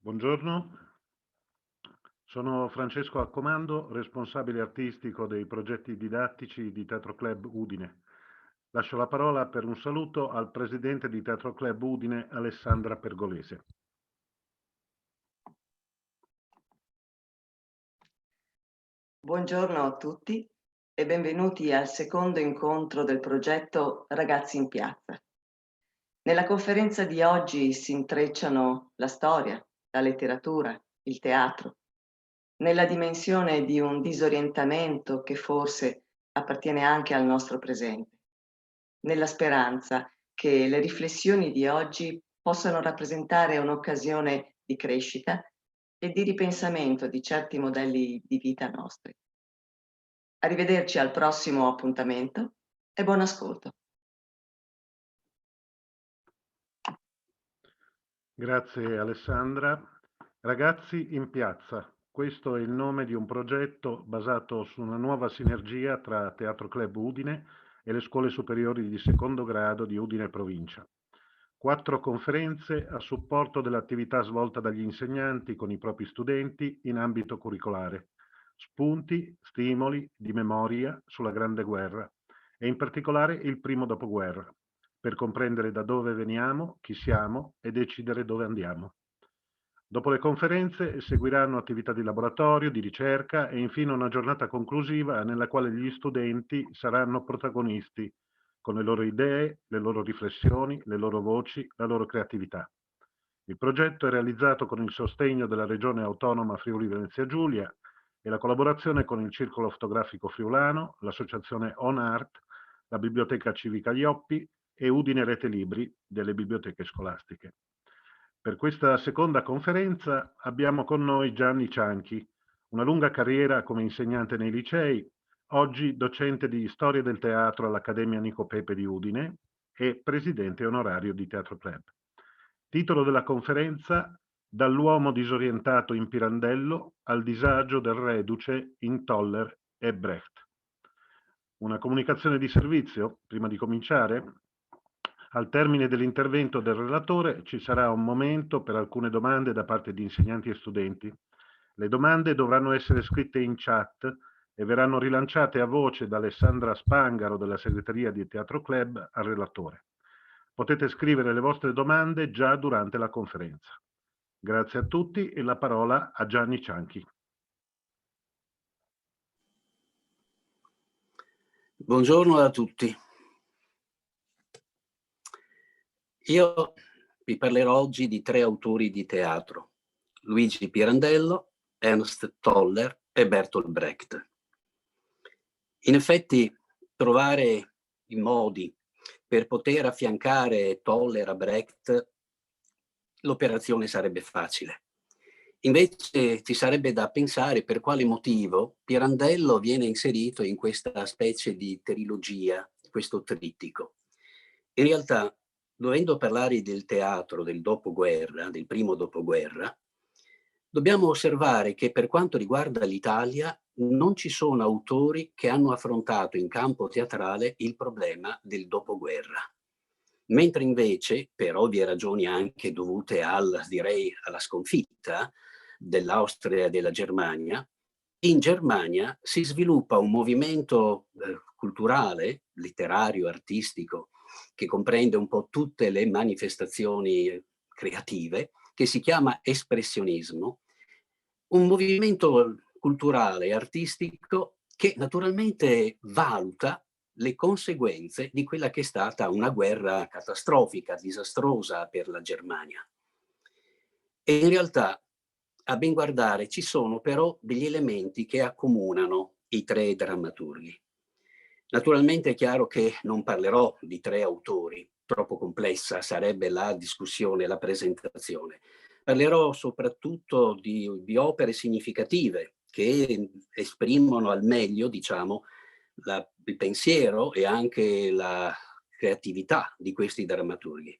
Buongiorno, sono Francesco Accomando, responsabile artistico dei progetti didattici di Teatro Club Udine. Lascio la parola per un saluto al presidente di Teatro Club Udine, Alessandra Pergolese. Buongiorno a tutti e benvenuti al secondo incontro del progetto Ragazzi in Piazza. Nella conferenza di oggi si intrecciano la storia, la letteratura, il teatro, nella dimensione di un disorientamento che forse appartiene anche al nostro presente, nella speranza che le riflessioni di oggi possano rappresentare un'occasione di crescita e di ripensamento di certi modelli di vita nostri. Arrivederci al prossimo appuntamento e buon ascolto. Grazie Alessandra. Ragazzi in Piazza, questo è il nome di un progetto basato su una nuova sinergia tra Teatro Club Udine e le scuole superiori di secondo grado di Udine Provincia. 4 conferenze a supporto dell'attività svolta dagli insegnanti con i propri studenti in ambito curricolare. Spunti, stimoli di memoria sulla Grande Guerra e in particolare il primo dopoguerra, per comprendere da dove veniamo, chi siamo e decidere dove andiamo. Dopo le conferenze seguiranno attività di laboratorio, di ricerca e infine una giornata conclusiva nella quale gli studenti saranno protagonisti con le loro idee, le loro riflessioni, le loro voci, la loro creatività. Il progetto è realizzato con il sostegno della Regione Autonoma Friuli Venezia Giulia e la collaborazione con il Circolo Fotografico Friulano, l'Associazione On Art, la Biblioteca Civica Ioppi e Udine Rete Libri delle biblioteche scolastiche. Per questa seconda conferenza abbiamo con noi Gianni Cianchi, una lunga carriera come insegnante nei licei, oggi docente di Storia del Teatro all'Accademia Nico Pepe di Udine e presidente onorario di Teatro Club. Titolo della conferenza: Dall'uomo disorientato in Pirandello al disagio del reduce in Toller e Brecht. Una comunicazione di servizio, prima di cominciare? Al termine dell'intervento del relatore ci sarà un momento per alcune domande da parte di insegnanti e studenti. Le domande dovranno essere scritte in chat e verranno rilanciate a voce da Alessandra Spangaro della segreteria di Teatro Club al relatore. Potete scrivere le vostre domande già durante la conferenza. Grazie a tutti e la parola a Gianni Cianchi. Buongiorno a tutti. Io vi parlerò oggi di 3 autori di teatro: Luigi Pirandello, Ernst Toller e Bertolt Brecht. In effetti, trovare i modi per poter affiancare Toller a Brecht, l'operazione sarebbe facile. Invece ci sarebbe da pensare per quale motivo Pirandello viene inserito in questa specie di trilogia, questo trittico. In realtà, dovendo parlare del teatro del dopoguerra, del primo dopoguerra, dobbiamo osservare che per quanto riguarda l'Italia non ci sono autori che hanno affrontato in campo teatrale il problema del dopoguerra. Mentre invece, per ovvie ragioni anche dovute alla sconfitta dell'Austria e della Germania, in Germania si sviluppa un movimento culturale, letterario, artistico, che comprende un po' tutte le manifestazioni creative, che si chiama espressionismo, un movimento culturale e artistico che naturalmente valuta le conseguenze di quella che è stata una guerra catastrofica, disastrosa per la Germania. E in realtà, a ben guardare, ci sono però degli elementi che accomunano i 3 drammaturghi. Naturalmente è chiaro che non parlerò di 3 autori, troppo complessa sarebbe la discussione, la presentazione. Parlerò soprattutto di opere significative che esprimono al meglio, diciamo, il pensiero e anche la creatività di questi drammaturghi.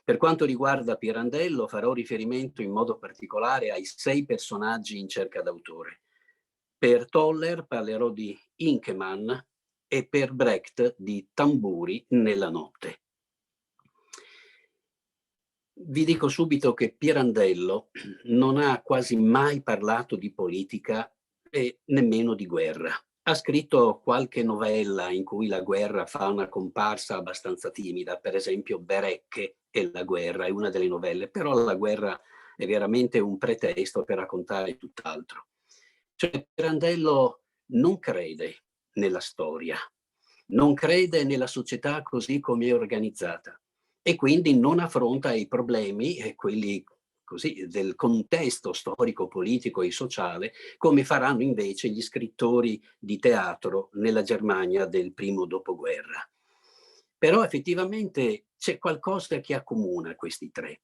Per quanto riguarda Pirandello, farò riferimento in modo particolare ai 6 personaggi in cerca d'autore. Per Toller parlerò di Inkemann e per Brecht di Tamburi nella notte. Vi dico subito che Pirandello non ha quasi mai parlato di politica e nemmeno di guerra. Ha scritto qualche novella in cui la guerra fa una comparsa abbastanza timida, per esempio Berecche e la guerra è una delle novelle, però la guerra è veramente un pretesto per raccontare tutt'altro. Cioè Pirandello non crede nella storia, non crede nella società così come è organizzata e quindi non affronta i problemi, quelli così, del contesto storico, politico e sociale, come faranno invece gli scrittori di teatro nella Germania del primo dopoguerra. Però effettivamente c'è qualcosa che accomuna questi tre.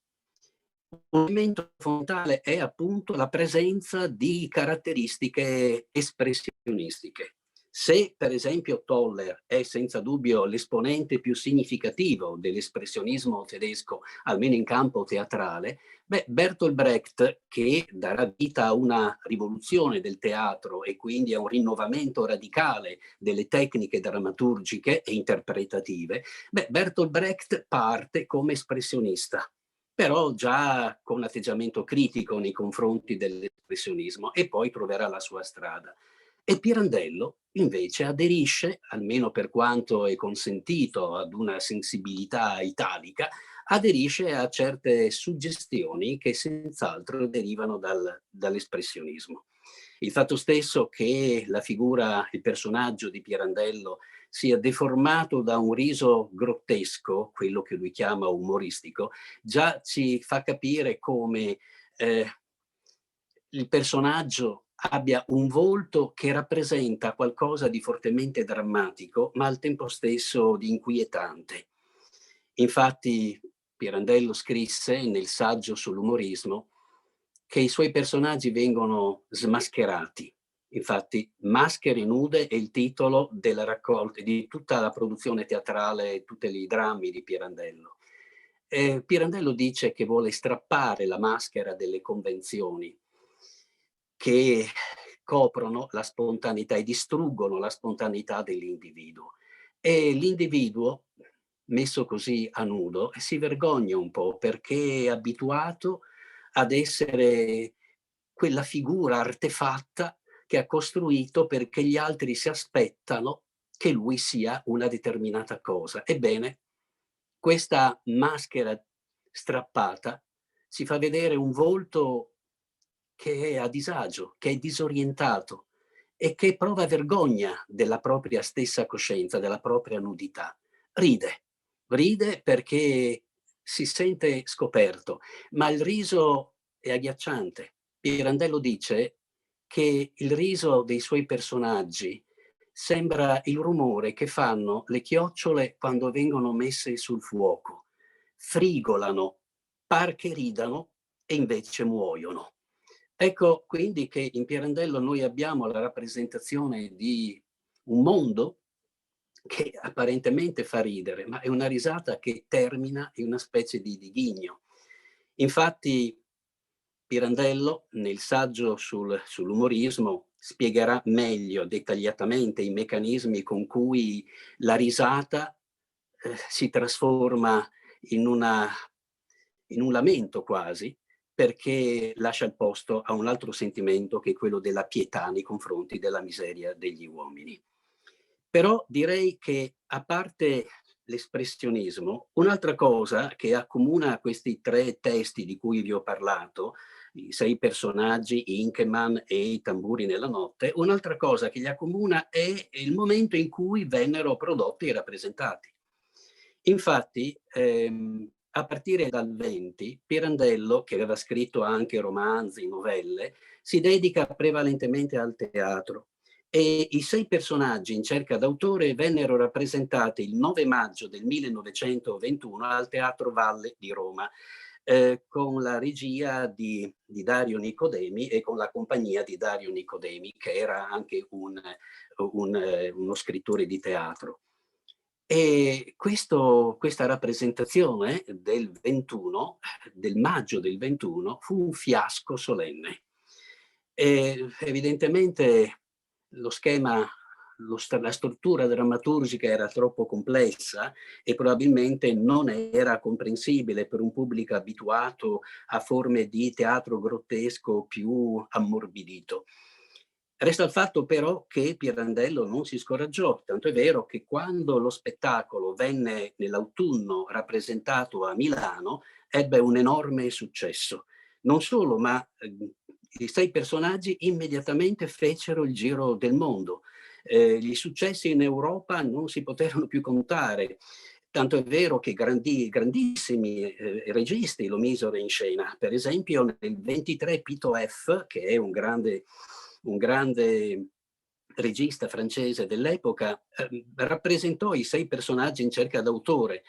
Un elemento fondamentale è appunto la presenza di caratteristiche espressionistiche. Se per esempio Toller è senza dubbio l'esponente più significativo dell'espressionismo tedesco, almeno in campo teatrale, Bertolt Brecht, che darà vita a una rivoluzione del teatro e quindi a un rinnovamento radicale delle tecniche drammaturgiche e interpretative, Bertolt Brecht parte come espressionista, però già con atteggiamento critico nei confronti dell'espressionismo e poi troverà la sua strada. E Pirandello invece aderisce, almeno per quanto è consentito ad una sensibilità italica, aderisce a certe suggestioni che senz'altro derivano dall'espressionismo. Il fatto stesso che la figura, il personaggio di Pirandello sia deformato da un riso grottesco, quello che lui chiama umoristico, già ci fa capire come il personaggio abbia un volto che rappresenta qualcosa di fortemente drammatico, ma al tempo stesso di inquietante. Infatti Pirandello scrisse nel saggio sull'umorismo che i suoi personaggi vengono smascherati. Infatti Maschere nude è il titolo della raccolta di tutta la produzione teatrale, tutti i drammi di Pirandello. Pirandello dice che vuole strappare la maschera delle convenzioni che coprono la spontaneità e distruggono la spontaneità dell'individuo. E l'individuo, messo così a nudo, si vergogna un po' perché è abituato ad essere quella figura artefatta che ha costruito perché gli altri si aspettano che lui sia una determinata cosa. Ebbene, questa maschera strappata ci fa vedere un volto che è a disagio, che è disorientato e che prova vergogna della propria stessa coscienza, della propria nudità. Ride perché si sente scoperto, ma il riso è agghiacciante. Pirandello dice che il riso dei suoi personaggi sembra il rumore che fanno le chiocciole quando vengono messe sul fuoco. Frigolano, par che ridano e invece muoiono. Ecco quindi che in Pirandello noi abbiamo la rappresentazione di un mondo che apparentemente fa ridere, ma è una risata che termina in una specie di ghigno. Infatti Pirandello nel saggio sull'umorismo spiegherà meglio, dettagliatamente, i meccanismi con cui la risata si trasforma in un lamento quasi, perché lascia il posto a un altro sentimento che è quello della pietà nei confronti della miseria degli uomini. Però direi che a parte l'espressionismo, un'altra cosa che accomuna questi tre testi di cui vi ho parlato, i 6 personaggi, Inkemann e i tamburi nella notte, un'altra cosa che li accomuna è il momento in cui vennero prodotti e rappresentati. Infatti, a partire dal 20, Pirandello, che aveva scritto anche romanzi, novelle, si dedica prevalentemente al teatro e i 6 personaggi in cerca d'autore vennero rappresentati il 9 maggio del 1921 al Teatro Valle di Roma, con la regia di Dario Nicodemi e con la compagnia di Dario Nicodemi, che era anche uno scrittore di teatro. E questa rappresentazione del 21, del maggio del 21, fu un fiasco solenne. E evidentemente lo schema la struttura drammaturgica era troppo complessa e probabilmente non era comprensibile per un pubblico abituato a forme di teatro grottesco più ammorbidito. Resta il fatto però che Pirandello non si scoraggiò, tanto è vero che quando lo spettacolo venne nell'autunno rappresentato a Milano ebbe un enorme successo. Non solo, ma i 6 personaggi immediatamente fecero il giro del mondo. Gli successi in Europa non si poterono più contare, tanto è vero che grandissimi registi lo misero in scena. Per esempio nel 23 Pito F, che è un grande regista francese dell'epoca, rappresentò i 6 personaggi in cerca d'autore.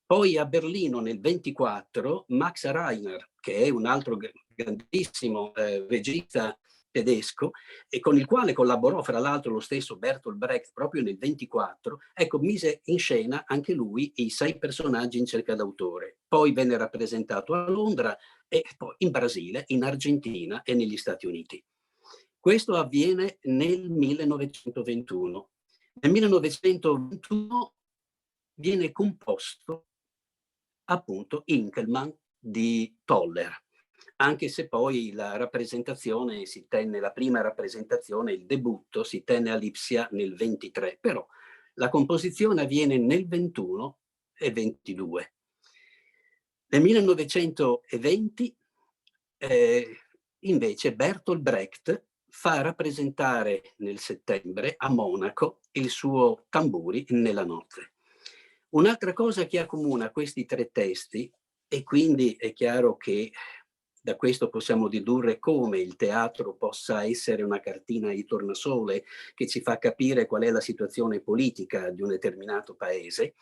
Poi a Berlino nel 24 Max Reiner, che è un altro grandissimo regista tedesco e con il quale collaborò fra l'altro lo stesso Bertolt Brecht proprio nel 24, ecco, mise in scena anche lui i 6 personaggi in cerca d'autore. Poi venne rappresentato a Londra e poi in Brasile, in Argentina e negli Stati Uniti. Questo avviene nel 1921. Nel 1921 viene composto appunto Inkelmann di Toller, anche se poi la rappresentazione si tenne, la prima rappresentazione, il debutto, si tenne a Lipsia nel 23, però la composizione avviene nel 21 e 22. Nel 1920 invece Bertolt Brecht fa rappresentare nel settembre a Monaco il suo Tamburi nella notte. Un'altra cosa che accomuna questi 3 testi, e quindi è chiaro che da questo possiamo dedurre come il teatro possa essere una cartina di tornasole che ci fa capire qual è la situazione politica di un determinato paese.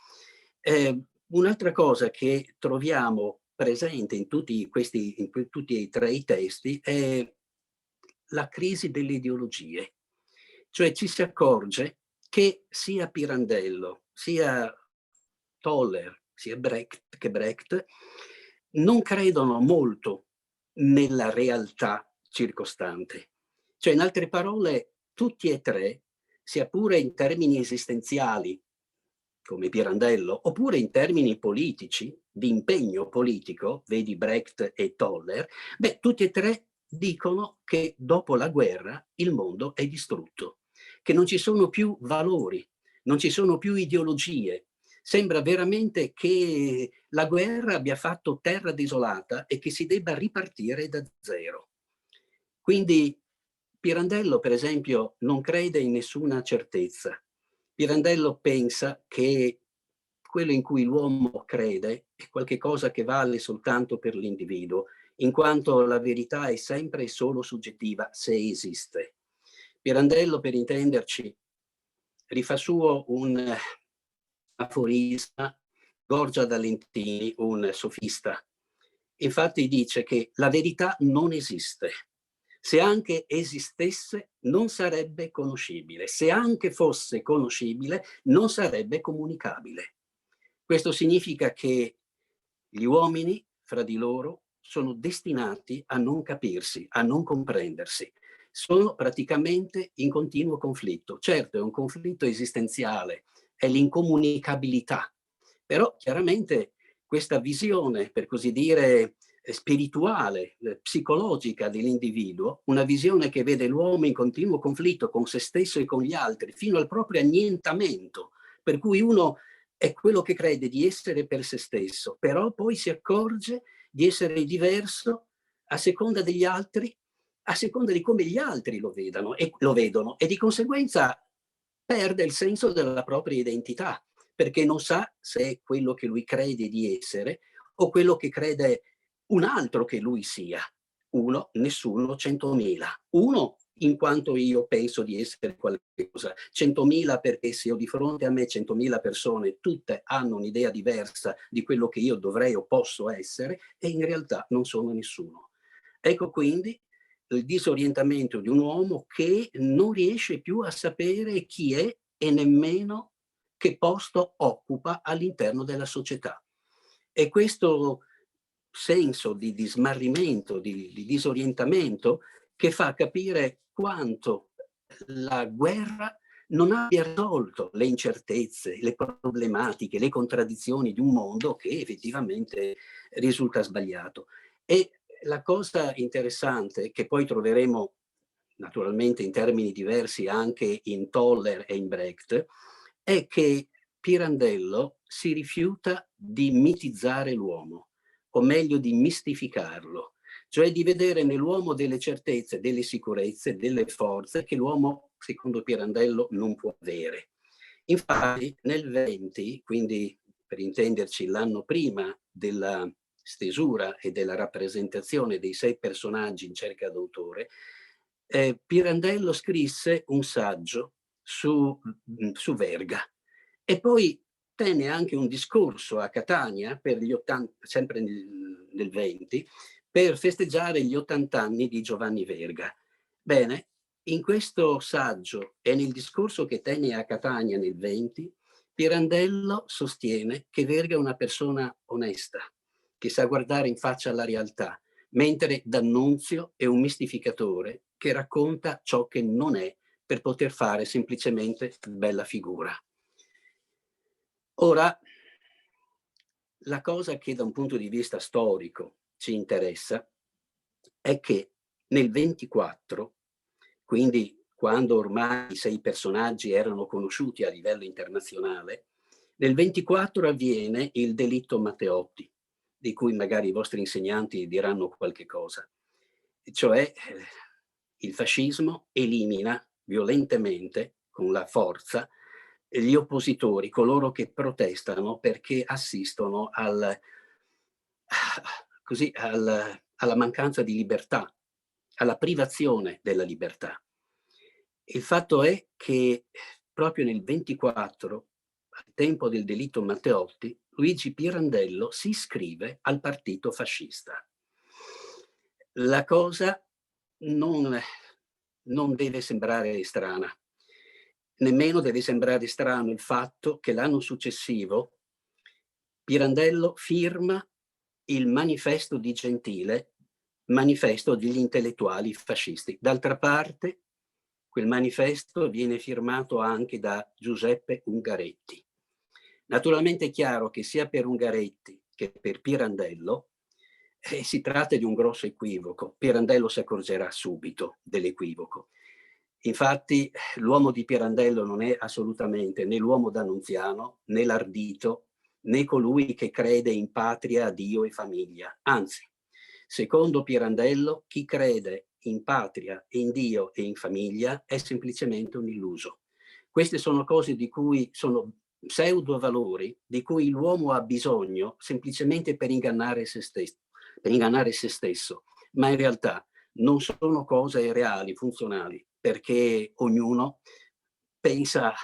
Un'altra cosa che troviamo presente in tutti e 3 i testi è la crisi delle ideologie. Cioè ci si accorge che sia Pirandello, sia Toller, sia Brecht non credono molto nella realtà circostante. Cioè, in altre parole, tutti e 3, sia pure in termini esistenziali, come Pirandello, oppure in termini politici, di impegno politico, vedi Brecht e Toller, tutti e 3 dicono che dopo la guerra il mondo è distrutto, che non ci sono più valori, non ci sono più ideologie. Sembra veramente che la guerra abbia fatto terra desolata e che si debba ripartire da zero. Quindi Pirandello, per esempio, non crede in nessuna certezza. Pirandello pensa che quello in cui l'uomo crede è qualcosa che vale soltanto per l'individuo, in quanto la verità è sempre e solo soggettiva, se esiste. Pirandello, per intenderci, rifà suo un aforisma Gorgia Valentini, un sofista. Infatti dice che la verità non esiste. Se anche esistesse, non sarebbe conoscibile. Se anche fosse conoscibile, non sarebbe comunicabile. Questo significa che gli uomini, fra di loro, sono destinati a non capirsi, a non comprendersi. Sono praticamente in continuo conflitto. Certo, è un conflitto esistenziale, è l'incomunicabilità. Però chiaramente questa visione, per così dire, spirituale, psicologica dell'individuo, una visione che vede l'uomo in continuo conflitto con se stesso e con gli altri, fino al proprio annientamento, per cui uno è quello che crede di essere per se stesso, però poi si accorge di essere diverso a seconda degli altri, a seconda di come gli altri lo vedono e di conseguenza perde il senso della propria identità, perché non sa se è quello che lui crede di essere o quello che crede un altro che lui sia. Uno, nessuno, 100.000. Uno, in quanto io penso di essere qualcosa. 100.000 perché se ho di fronte a me 100.000 persone, tutte hanno un'idea diversa di quello che io dovrei o posso essere e in realtà non sono nessuno. Ecco quindi il disorientamento di un uomo che non riesce più a sapere chi è e nemmeno che posto occupa all'interno della società. E questo senso di smarrimento, di disorientamento, che fa capire quanto la guerra non abbia risolto le incertezze, le problematiche, le contraddizioni di un mondo che effettivamente risulta sbagliato. E la cosa interessante, che poi troveremo naturalmente in termini diversi anche in Toller e in Brecht, è che Pirandello si rifiuta di mitizzare l'uomo, o meglio di mistificarlo, cioè di vedere nell'uomo delle certezze, delle sicurezze, delle forze che l'uomo, secondo Pirandello, non può avere. Infatti nel 20, quindi per intenderci l'anno prima della stesura e della rappresentazione dei 6 personaggi in cerca d'autore, Pirandello scrisse un saggio su Verga e poi tenne anche un discorso a Catania per gli 80, sempre nel 20, per festeggiare gli 80 anni di Giovanni Verga. Bene, in questo saggio e nel discorso che tenne a Catania nel 20, Pirandello sostiene che Verga è una persona onesta, che sa guardare in faccia alla realtà, mentre D'Annunzio è un mistificatore che racconta ciò che non è per poter fare semplicemente bella figura. Ora, la cosa che da un punto di vista storico ci interessa è che nel 24, quindi quando ormai i 6 personaggi erano conosciuti a livello internazionale, nel 24 avviene il delitto Matteotti, di cui magari i vostri insegnanti diranno qualche cosa. Cioè il fascismo elimina violentemente, con la forza, gli oppositori, coloro che protestano perché assistono alla mancanza di libertà, alla privazione della libertà. Il fatto è che proprio nel 24, al tempo del delitto Matteotti, Luigi Pirandello si iscrive al partito fascista. La cosa non deve sembrare strana. Nemmeno deve sembrare strano il fatto che l'anno successivo Pirandello firma il manifesto di Gentile, manifesto degli intellettuali fascisti. D'altra parte, quel manifesto viene firmato anche da Giuseppe Ungaretti. Naturalmente è chiaro che sia per Ungaretti che per Pirandello si tratta di un grosso equivoco. Pirandello si accorgerà subito dell'equivoco. Infatti l'uomo di Pirandello non è assolutamente né l'uomo d'Annunziano, né l'ardito, né colui che crede in patria, Dio e famiglia. Anzi, secondo Pirandello, chi crede in patria, in Dio e in famiglia è semplicemente un illuso. Queste sono cose di cui sono pseudo valori di cui l'uomo ha bisogno semplicemente per ingannare se stesso, ma in realtà non sono cose reali, funzionali, perché ognuno pensa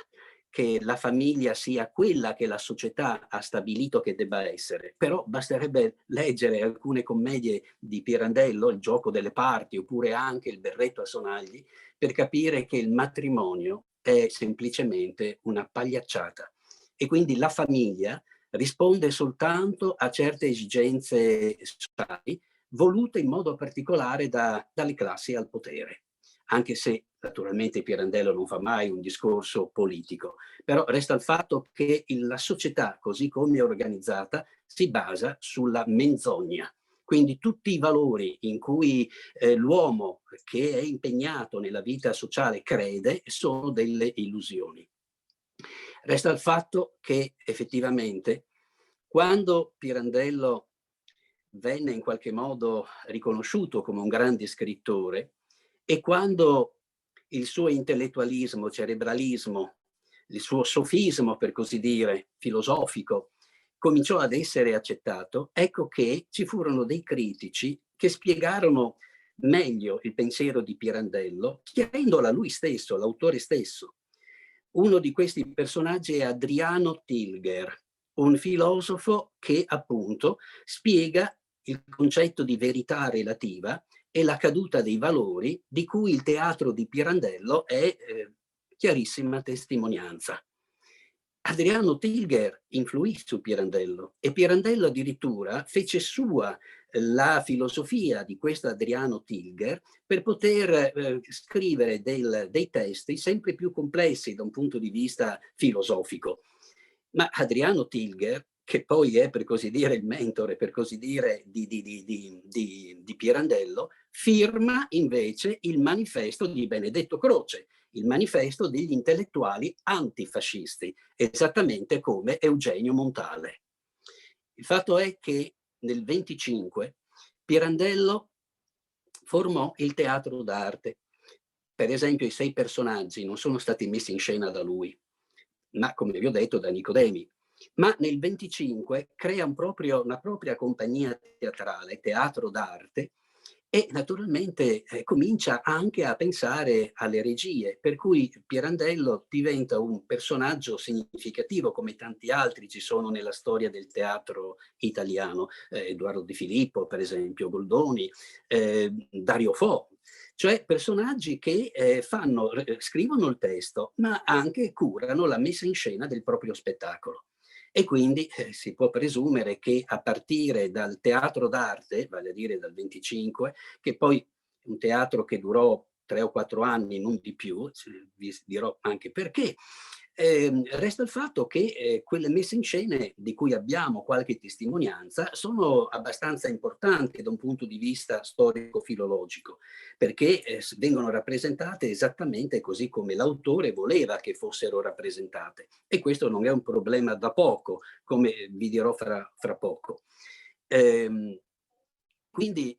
che la famiglia sia quella che la società ha stabilito che debba essere, però basterebbe leggere alcune commedie di Pirandello, Il gioco delle parti, oppure anche Il berretto a sonagli, per capire che il matrimonio è semplicemente una pagliacciata. E quindi la famiglia risponde soltanto a certe esigenze sociali volute in modo particolare dalle classi al potere, anche se naturalmente Pirandello non fa mai un discorso politico, però resta il fatto che la società, così come è organizzata, si basa sulla menzogna. Quindi tutti i valori in cui l'uomo che è impegnato nella vita sociale crede sono delle illusioni. Resta il fatto che effettivamente quando Pirandello venne in qualche modo riconosciuto come un grande scrittore e quando il suo intellettualismo, cerebralismo, il suo sofismo, per così dire, filosofico, cominciò ad essere accettato, ecco che ci furono dei critici che spiegarono meglio il pensiero di Pirandello, chiarendola lui stesso, l'autore stesso. Uno di questi personaggi è Adriano Tilger, un filosofo che appunto spiega il concetto di verità relativa e la caduta dei valori di cui il teatro di Pirandello è chiarissima testimonianza. Adriano Tilger influì su Pirandello e Pirandello addirittura fece sua la filosofia di questo Adriano Tilger per poter scrivere dei testi sempre più complessi da un punto di vista filosofico. Ma Adriano Tilger, che poi è per così dire il mentore, per così dire, di Pirandello, firma invece il manifesto di Benedetto Croce, il manifesto degli intellettuali antifascisti, esattamente come Eugenio Montale. Il fatto è che nel 25 Pirandello formò il teatro d'arte. Per esempio, i 6 personaggi non sono stati messi in scena da lui, ma come vi ho detto da Nicodemi. Ma nel 25 crea una propria compagnia teatrale, teatro d'arte, e naturalmente comincia anche a pensare alle regie, per cui Pirandello diventa un personaggio significativo, come tanti altri ci sono nella storia del teatro italiano, Edoardo Di Filippo per esempio, Goldoni, Dario Fo, cioè personaggi che scrivono il testo, ma anche curano la messa in scena del proprio spettacolo. E quindi si può presumere che a partire dal teatro d'arte, vale a dire dal 25, che poi è un teatro che durò 3 o 4 anni, non di più, vi dirò anche perché, resta il fatto che quelle messe in scene di cui abbiamo qualche testimonianza sono abbastanza importanti da un punto di vista storico-filologico, perché vengono rappresentate esattamente così come l'autore voleva che fossero rappresentate. E questo non è un problema da poco, come vi dirò fra poco. Quindi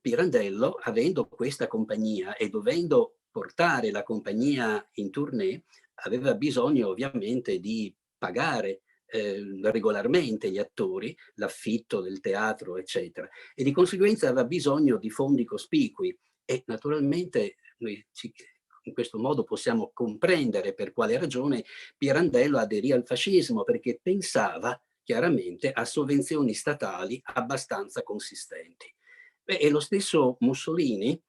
Pirandello, avendo questa compagnia e dovendo portare la compagnia in tournée, aveva bisogno ovviamente di pagare regolarmente gli attori, l'affitto del teatro, eccetera, e di conseguenza aveva bisogno di fondi cospicui. E naturalmente noi in questo modo possiamo comprendere per quale ragione Pirandello aderì al fascismo, perché pensava chiaramente a sovvenzioni statali abbastanza consistenti. E lo stesso Mussolini,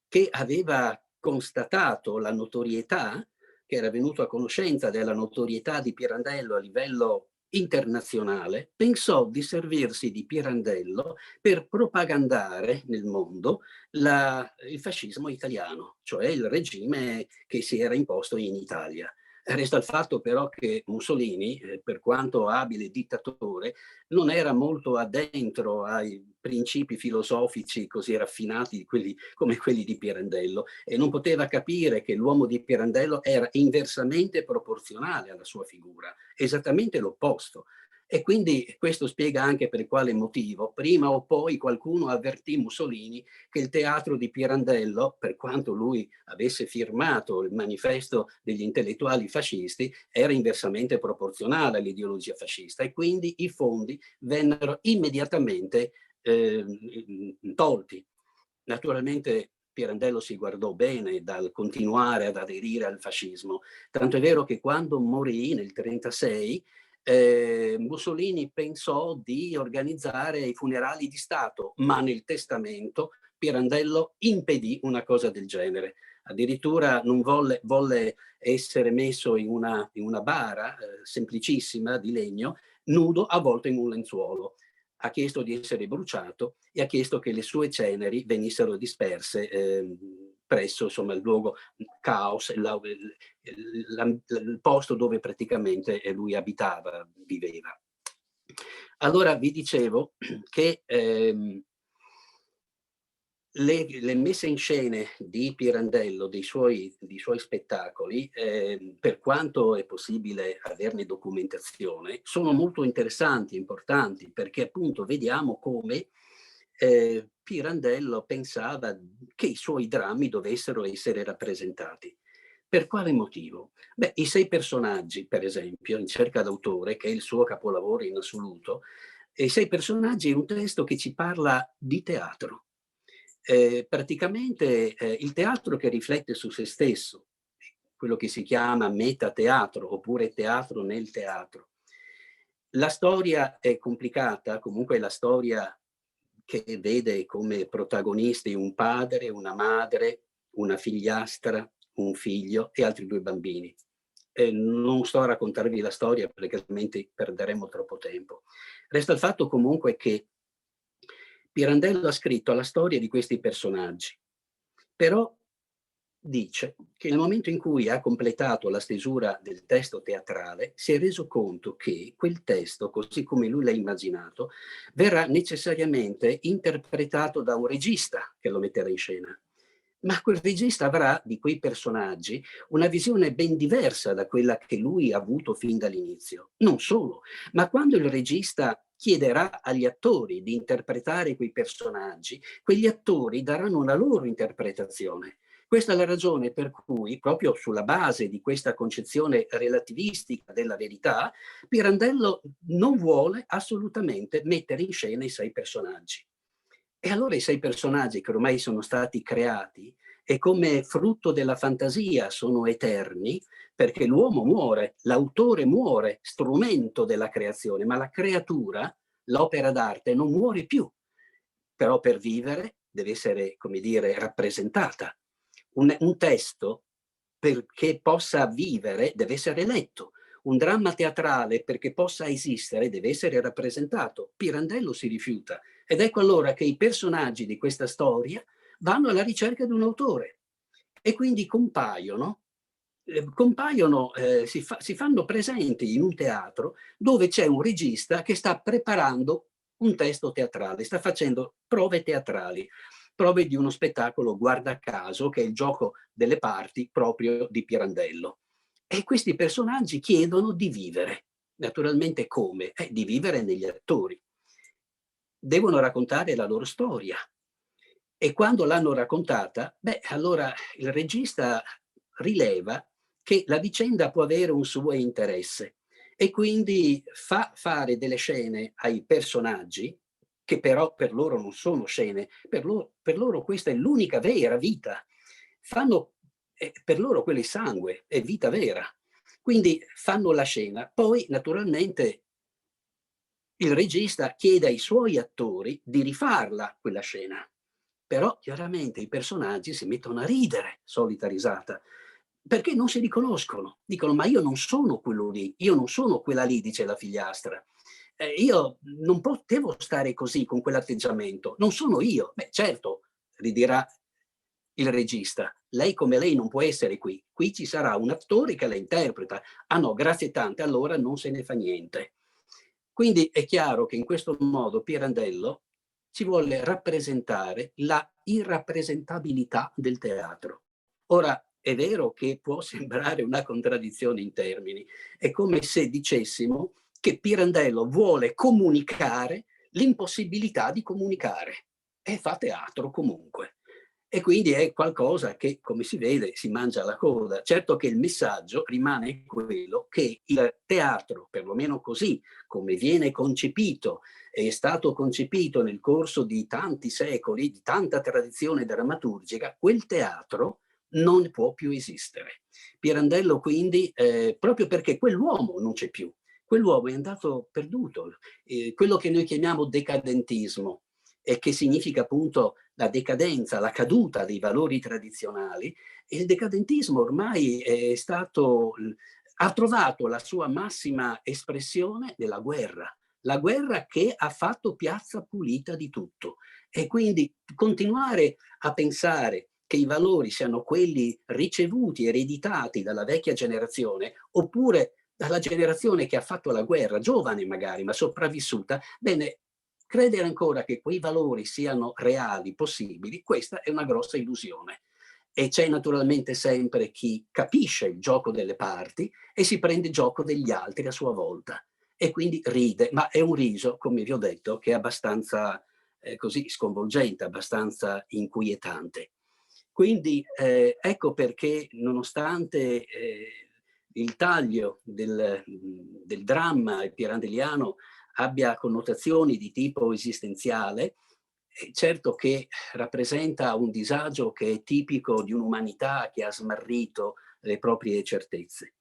che aveva constatato la notorietà, che era venuto a conoscenza della notorietà di Pirandello a livello internazionale, pensò di servirsi di Pirandello per propagandare nel mondo il fascismo italiano, cioè il regime che si era imposto in Italia. Resta il fatto però che Mussolini, per quanto abile dittatore, non era molto addentro ai principi filosofici così raffinati come quelli di Pirandello, e non poteva capire che l'uomo di Pirandello era inversamente proporzionale alla sua figura, esattamente l'opposto. E quindi questo spiega anche per quale motivo prima o poi qualcuno avvertì Mussolini che il teatro di Pirandello, per quanto lui avesse firmato il manifesto degli intellettuali fascisti, era inversamente proporzionale all'ideologia fascista, e quindi i fondi vennero immediatamente tolti. Naturalmente Pirandello si guardò bene dal continuare ad aderire al fascismo, tanto è vero che quando morì nel 1936 Mussolini pensò di organizzare i funerali di Stato, ma nel testamento Pirandello impedì una cosa del genere. Addirittura non volle essere messo in una bara semplicissima di legno, nudo, avvolto in un lenzuolo. Ha chiesto di essere bruciato e ha chiesto che le sue ceneri venissero disperse presso insomma, il luogo caos, il posto dove praticamente lui abitava, viveva. Allora vi dicevo che le messe in scene di Pirandello, dei suoi spettacoli, per quanto è possibile averne documentazione, sono molto interessanti, importanti, perché appunto vediamo come Pirandello pensava che i suoi drammi dovessero essere rappresentati. Per quale motivo? Beh, i 6 personaggi, per esempio, in Cerca d'autore, che è il suo capolavoro in assoluto, i 6 personaggi è un testo che ci parla di teatro. Praticamente il teatro che riflette su se stesso, quello che si chiama metateatro oppure teatro nel teatro. La storia è complicata, comunque è la storia che vede come protagonisti un padre, una madre, una figliastra, un figlio e altri 2 bambini. Non sto a raccontarvi la storia perché altrimenti perderemo troppo tempo. Resta il fatto comunque che Pirandello ha scritto la storia di questi personaggi, però dice che nel momento in cui ha completato la stesura del testo teatrale si è reso conto che quel testo, così come lui l'ha immaginato, verrà necessariamente interpretato da un regista che lo metterà in scena. Ma quel regista avrà di quei personaggi una visione ben diversa da quella che lui ha avuto fin dall'inizio. Non solo, ma quando il regista chiederà agli attori di interpretare quei personaggi, quegli attori daranno una loro interpretazione. Questa è la ragione per cui, proprio sulla base di questa concezione relativistica della verità, Pirandello non vuole assolutamente mettere in scena i 6 personaggi. E allora i 6 personaggi che ormai sono stati creati e come frutto della fantasia sono eterni, perché l'uomo muore, l'autore muore, strumento della creazione, ma la creatura, l'opera d'arte, non muore più. Però per vivere deve essere, come dire, rappresentata. Un testo, perché possa vivere, deve essere letto. Un dramma teatrale, perché possa esistere, deve essere rappresentato. Pirandello si rifiuta. Ed ecco allora che i personaggi di questa storia vanno alla ricerca di un autore e quindi si fanno presenti in un teatro dove c'è un regista che sta preparando un testo teatrale, sta facendo prove teatrali, prove di uno spettacolo, guarda caso, che è il gioco delle parti proprio di Pirandello. E questi personaggi chiedono di vivere. Naturalmente come? Di vivere negli attori. Devono raccontare la loro storia. E quando l'hanno raccontata, allora il regista rileva che la vicenda può avere un suo interesse e quindi fa fare delle scene ai personaggi, che però per loro non sono scene, per loro questa è l'unica vera vita. Per loro quello è sangue, è vita vera. Quindi fanno la scena. Poi naturalmente il regista chiede ai suoi attori di rifarla quella scena. Però chiaramente i personaggi si mettono a ridere, solita risata, perché non si riconoscono. Dicono, ma io non sono quello lì, io non sono quella lì, dice la figliastra. Io non potevo stare così, con quell'atteggiamento, non sono io. Beh, certo, ridirà il regista, lei come lei non può essere qui, qui ci sarà un attore che la interpreta. Ah no, grazie tante, allora non se ne fa niente. Quindi è chiaro che in questo modo Pirandello ci vuole rappresentare la irrappresentabilità del teatro. Ora, è vero che può sembrare una contraddizione in termini, è come se dicessimo che Pirandello vuole comunicare l'impossibilità di comunicare e fa teatro comunque. E quindi è qualcosa che, come si vede, si mangia la coda. Certo che il messaggio rimane quello che il teatro, perlomeno così come viene concepito, è stato concepito nel corso di tanti secoli, di tanta tradizione drammaturgica, quel teatro non può più esistere. Pirandello quindi, proprio perché quell'uomo non c'è più, quell'uomo è andato perduto, quello che noi chiamiamo decadentismo, e che significa appunto la decadenza, la caduta dei valori tradizionali, il decadentismo ormai ha trovato la sua massima espressione nella guerra, la guerra che ha fatto piazza pulita di tutto. E quindi continuare a pensare che i valori siano quelli ricevuti, ereditati dalla vecchia generazione, oppure dalla generazione che ha fatto la guerra, giovane magari, ma sopravvissuta, bene, credere ancora che quei valori siano reali, possibili, questa è una grossa illusione. E c'è naturalmente sempre chi capisce il gioco delle parti e si prende gioco degli altri a sua volta. E quindi ride, ma è un riso, come vi ho detto, che è abbastanza così sconvolgente, abbastanza inquietante. Quindi ecco perché nonostante il taglio del dramma pirandelliano abbia connotazioni di tipo esistenziale, certo che rappresenta un disagio che è tipico di un'umanità che ha smarrito le proprie certezze.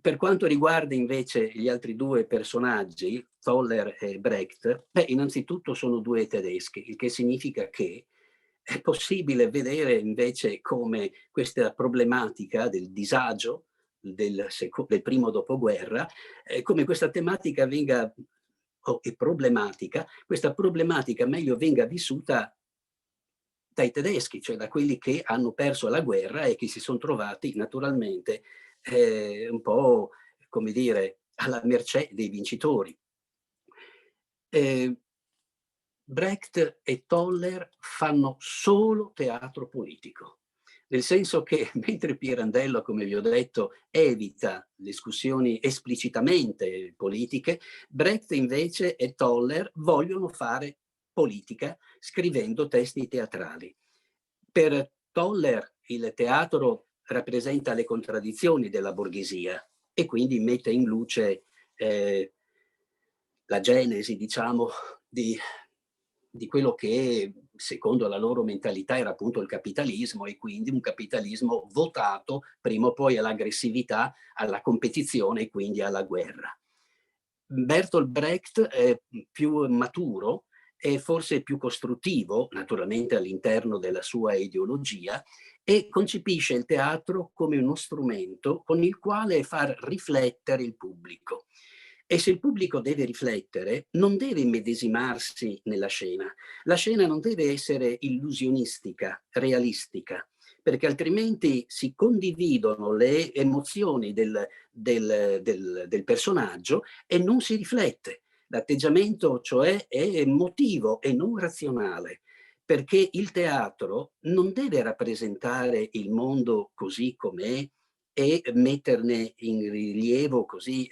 Per quanto riguarda invece gli altri due personaggi, Toller e Brecht, innanzitutto sono due tedeschi, il che significa che è possibile vedere invece come questa problematica del disagio del primo dopoguerra, come questa tematica venga e problematica, questa problematica meglio venga vissuta dai tedeschi, cioè da quelli che hanno perso la guerra e che si sono trovati naturalmente un po', come dire, alla mercé dei vincitori. Brecht e Toller fanno solo teatro politico, nel senso che mentre Pirandello, come vi ho detto, evita discussioni esplicitamente politiche, Brecht invece e Toller vogliono fare politica scrivendo testi teatrali. Per Toller il teatro rappresenta le contraddizioni della borghesia e quindi mette in luce la genesi, diciamo, di quello che secondo la loro mentalità era appunto il capitalismo, e quindi un capitalismo votato prima o poi all'aggressività, alla competizione e quindi alla guerra. Bertolt Brecht è più maturo e forse più costruttivo, naturalmente all'interno della sua ideologia, e concepisce il teatro come uno strumento con il quale far riflettere il pubblico. E se il pubblico deve riflettere, non deve immedesimarsi nella scena. La scena non deve essere illusionistica, realistica, perché altrimenti si condividono le emozioni del personaggio e non si riflette. L'atteggiamento, cioè, è emotivo e non razionale, perché il teatro non deve rappresentare il mondo così com'è e metterne in rilievo così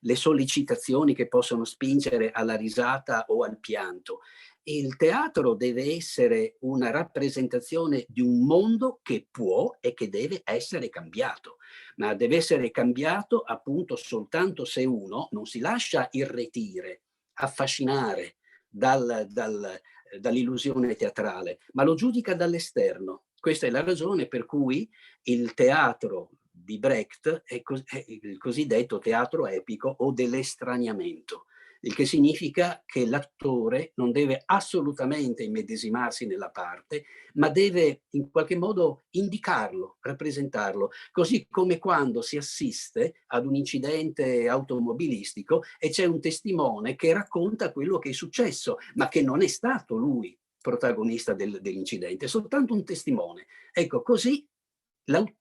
le sollecitazioni che possono spingere alla risata o al pianto. Il teatro deve essere una rappresentazione di un mondo che può e che deve essere cambiato, ma deve essere cambiato appunto soltanto se uno non si lascia irretire, affascinare dall'illusione teatrale, ma lo giudica dall'esterno. Questa è la ragione per cui il teatro di Brecht è il cosiddetto teatro epico o dell'estraniamento, il che significa che l'attore non deve assolutamente immedesimarsi nella parte, ma deve in qualche modo indicarlo, rappresentarlo, così come quando si assiste ad un incidente automobilistico e c'è un testimone che racconta quello che è successo, ma che non è stato lui protagonista dell'incidente, è soltanto un testimone. Ecco, così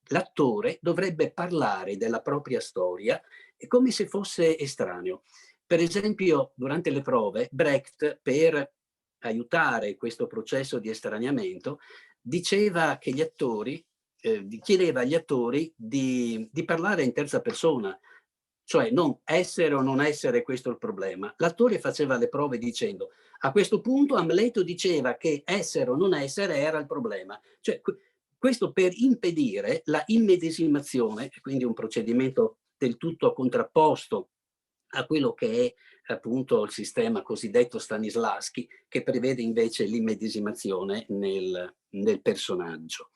l'attore dovrebbe parlare della propria storia come se fosse estraneo. Per esempio, durante le prove, Brecht, per aiutare questo processo di estraniamento, diceva che gli attori, chiedeva agli attori di parlare in terza persona, cioè non essere o non essere, questo è il problema. L'attore faceva le prove dicendo: a questo punto Amleto diceva che essere o non essere era il problema. Cioè, questo per impedire la immedesimazione, quindi un procedimento del tutto contrapposto a quello che è appunto il sistema cosiddetto Stanislavski, che prevede invece l'immedesimazione nel personaggio.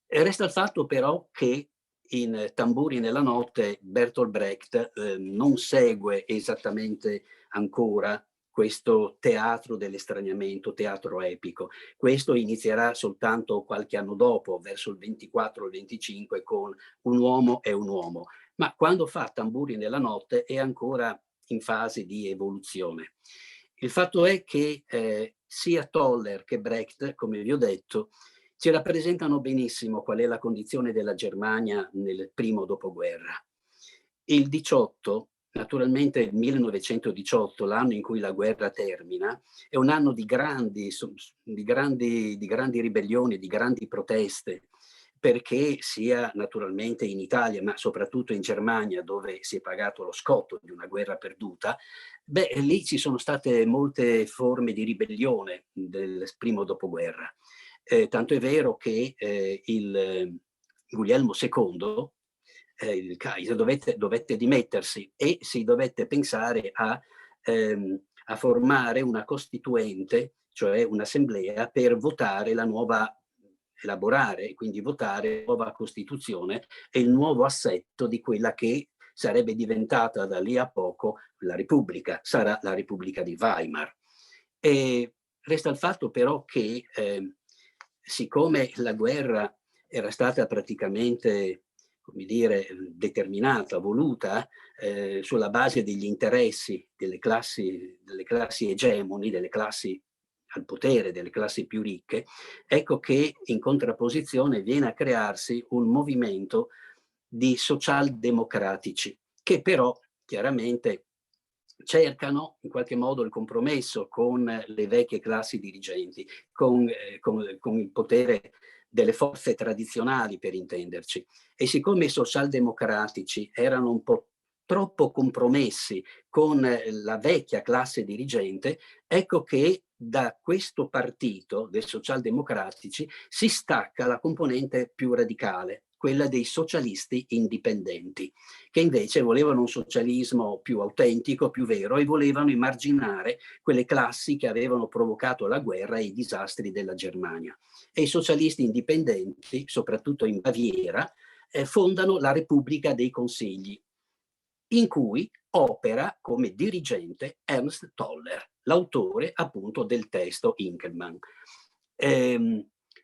E resta il fatto però che in Tamburi nella notte Bertolt Brecht non segue esattamente ancora questo teatro dell'estraniamento, teatro epico. Questo inizierà soltanto qualche anno dopo, verso il 24 o il 25, con Un uomo è un uomo. Ma quando fa Tamburi nella notte è ancora in fase di evoluzione. Il fatto è che sia Toller che Brecht, come vi ho detto, ci rappresentano benissimo qual è la condizione della Germania nel primo dopoguerra. Il 18, naturalmente il 1918, l'anno in cui la guerra termina, è un anno di grandi ribellioni, di grandi proteste, perché sia naturalmente in Italia, ma soprattutto in Germania, dove si è pagato lo scotto di una guerra perduta, lì ci sono state molte forme di ribellione del primo dopoguerra. Tanto è vero che il Guglielmo II, il Kaiser, dovette dimettersi e si dovette pensare a formare una costituente, cioè un'assemblea, per votare la nuova, elaborare e quindi votare la nuova Costituzione e il nuovo assetto di quella che sarebbe diventata da lì a poco la Repubblica, sarà la Repubblica di Weimar. E resta il fatto però che siccome la guerra era stata praticamente come dire, determinata, voluta, sulla base degli interessi delle classi egemoni, delle classi al potere, delle classi più ricche, ecco che in contrapposizione viene a crearsi un movimento di socialdemocratici, che però chiaramente cercano in qualche modo il compromesso con le vecchie classi dirigenti, con il potere delle forze tradizionali, per intenderci. E siccome i socialdemocratici erano un po' troppo compromessi con la vecchia classe dirigente, ecco che da questo partito dei socialdemocratici si stacca la componente più radicale, quella dei socialisti indipendenti, che invece volevano un socialismo più autentico, più vero, e volevano emarginare quelle classi che avevano provocato la guerra e i disastri della Germania. E i socialisti indipendenti, soprattutto in Baviera, fondano la Repubblica dei Consigli, in cui opera come dirigente Ernst Toller, l'autore appunto del testo Inkelmann.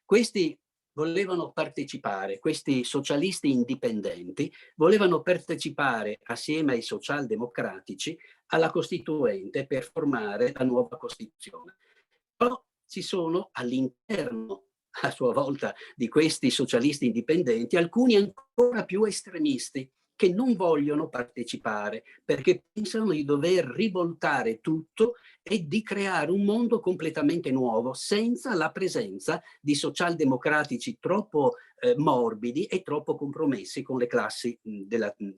Questi volevano partecipare, questi socialisti indipendenti volevano partecipare assieme ai socialdemocratici alla Costituente per formare la nuova Costituzione. Però ci sono all'interno, a sua volta, di questi socialisti indipendenti alcuni ancora più estremisti, che non vogliono partecipare perché pensano di dover rivoltare tutto e di creare un mondo completamente nuovo senza la presenza di socialdemocratici troppo morbidi e troppo compromessi con le classi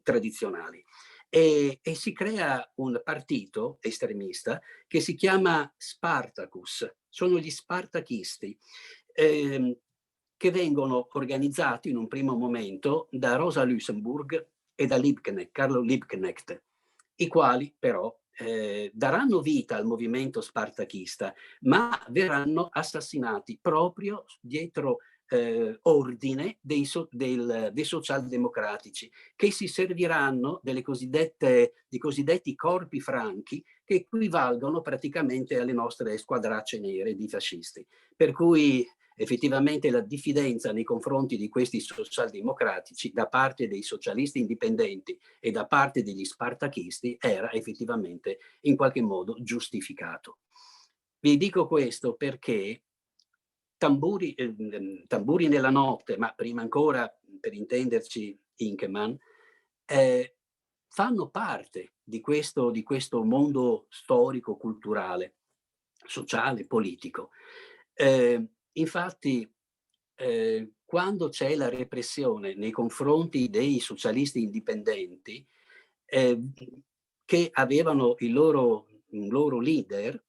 tradizionali. E si crea un partito estremista che si chiama Spartacus, sono gli spartachisti, che vengono organizzati in un primo momento da Rosa Luxemburg e da Liebknecht, Carlo Liebknecht, i quali però daranno vita al movimento spartachista, ma verranno assassinati proprio dietro ordine dei socialdemocratici, che si serviranno dei cosiddetti corpi franchi, che equivalgono praticamente alle nostre squadracce nere di fascisti. Per cui effettivamente la diffidenza nei confronti di questi socialdemocratici da parte dei socialisti indipendenti e da parte degli spartachisti era effettivamente in qualche modo giustificato. Vi dico questo perché Tamburi nella notte, ma prima ancora, per intenderci, Inkemann, fanno parte di questo mondo storico, culturale, sociale, politico. Infatti, quando c'è la repressione nei confronti dei socialisti indipendenti, che avevano un loro leader,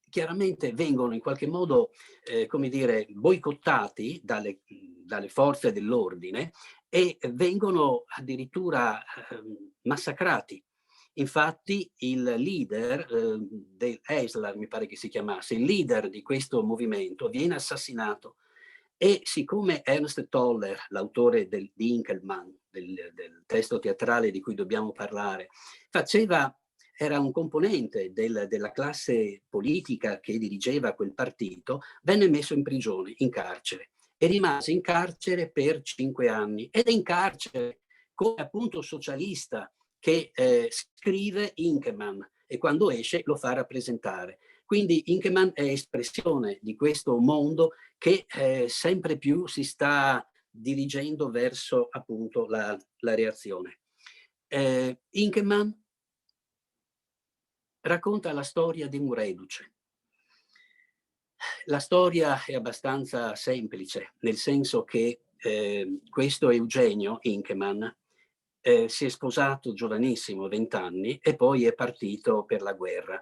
chiaramente vengono in qualche modo, come dire, boicottati dalle forze dell'ordine e vengono addirittura massacrati. Infatti il leader del Eisler, mi pare che si chiamasse, il leader di questo movimento viene assassinato, e siccome Ernst Toller, l'autore di Inkelmann, del testo teatrale di cui dobbiamo parlare, era un componente della classe politica che dirigeva quel partito, venne messo in prigione, in carcere, e rimase in carcere per 5 anni. Ed è in carcere come appunto socialista che scrive Inkemann, e quando esce lo fa rappresentare. Quindi Inkemann è espressione di questo mondo che sempre più si sta dirigendo verso appunto la reazione. Inkemann racconta la storia di un reduce. La storia è abbastanza semplice, nel senso che questo Eugenio Inkemann si è sposato giovanissimo, 20 anni, e poi è partito per la guerra,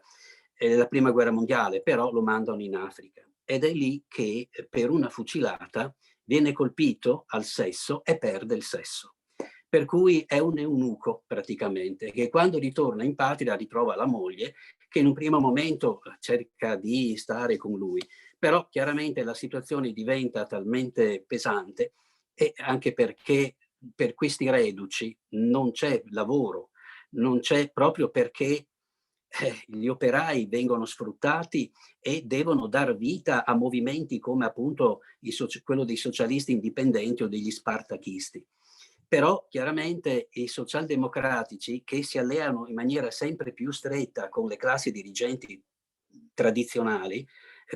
la prima guerra mondiale, però lo mandano in Africa. Ed è lì che per una fucilata viene colpito al sesso e perde il sesso. Per cui è un eunuco praticamente, che quando ritorna in patria ritrova la moglie, che in un primo momento cerca di stare con lui, però chiaramente la situazione diventa talmente pesante, e anche perché per questi reduci non c'è lavoro, non c'è, proprio perché gli operai vengono sfruttati e devono dar vita a movimenti come appunto quello dei socialisti indipendenti o degli spartachisti. Però chiaramente i socialdemocratici, che si alleano in maniera sempre più stretta con le classi dirigenti tradizionali,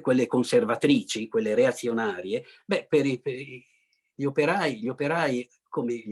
quelle conservatrici, quelle reazionarie, gli operai come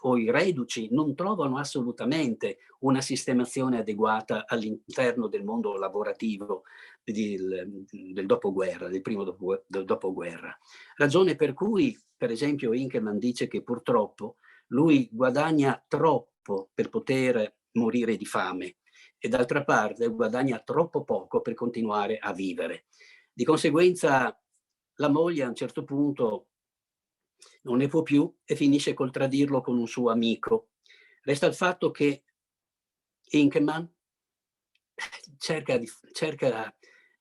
o i reduci non trovano assolutamente una sistemazione adeguata all'interno del mondo lavorativo del dopoguerra, del primo dopoguerra. Ragione per cui, per esempio, Inkelman dice che purtroppo lui guadagna troppo per poter morire di fame e d'altra parte guadagna troppo poco per continuare a vivere. Di conseguenza la moglie a un certo punto non ne può più e finisce col tradirlo con un suo amico. Resta il fatto che Inkelman cerca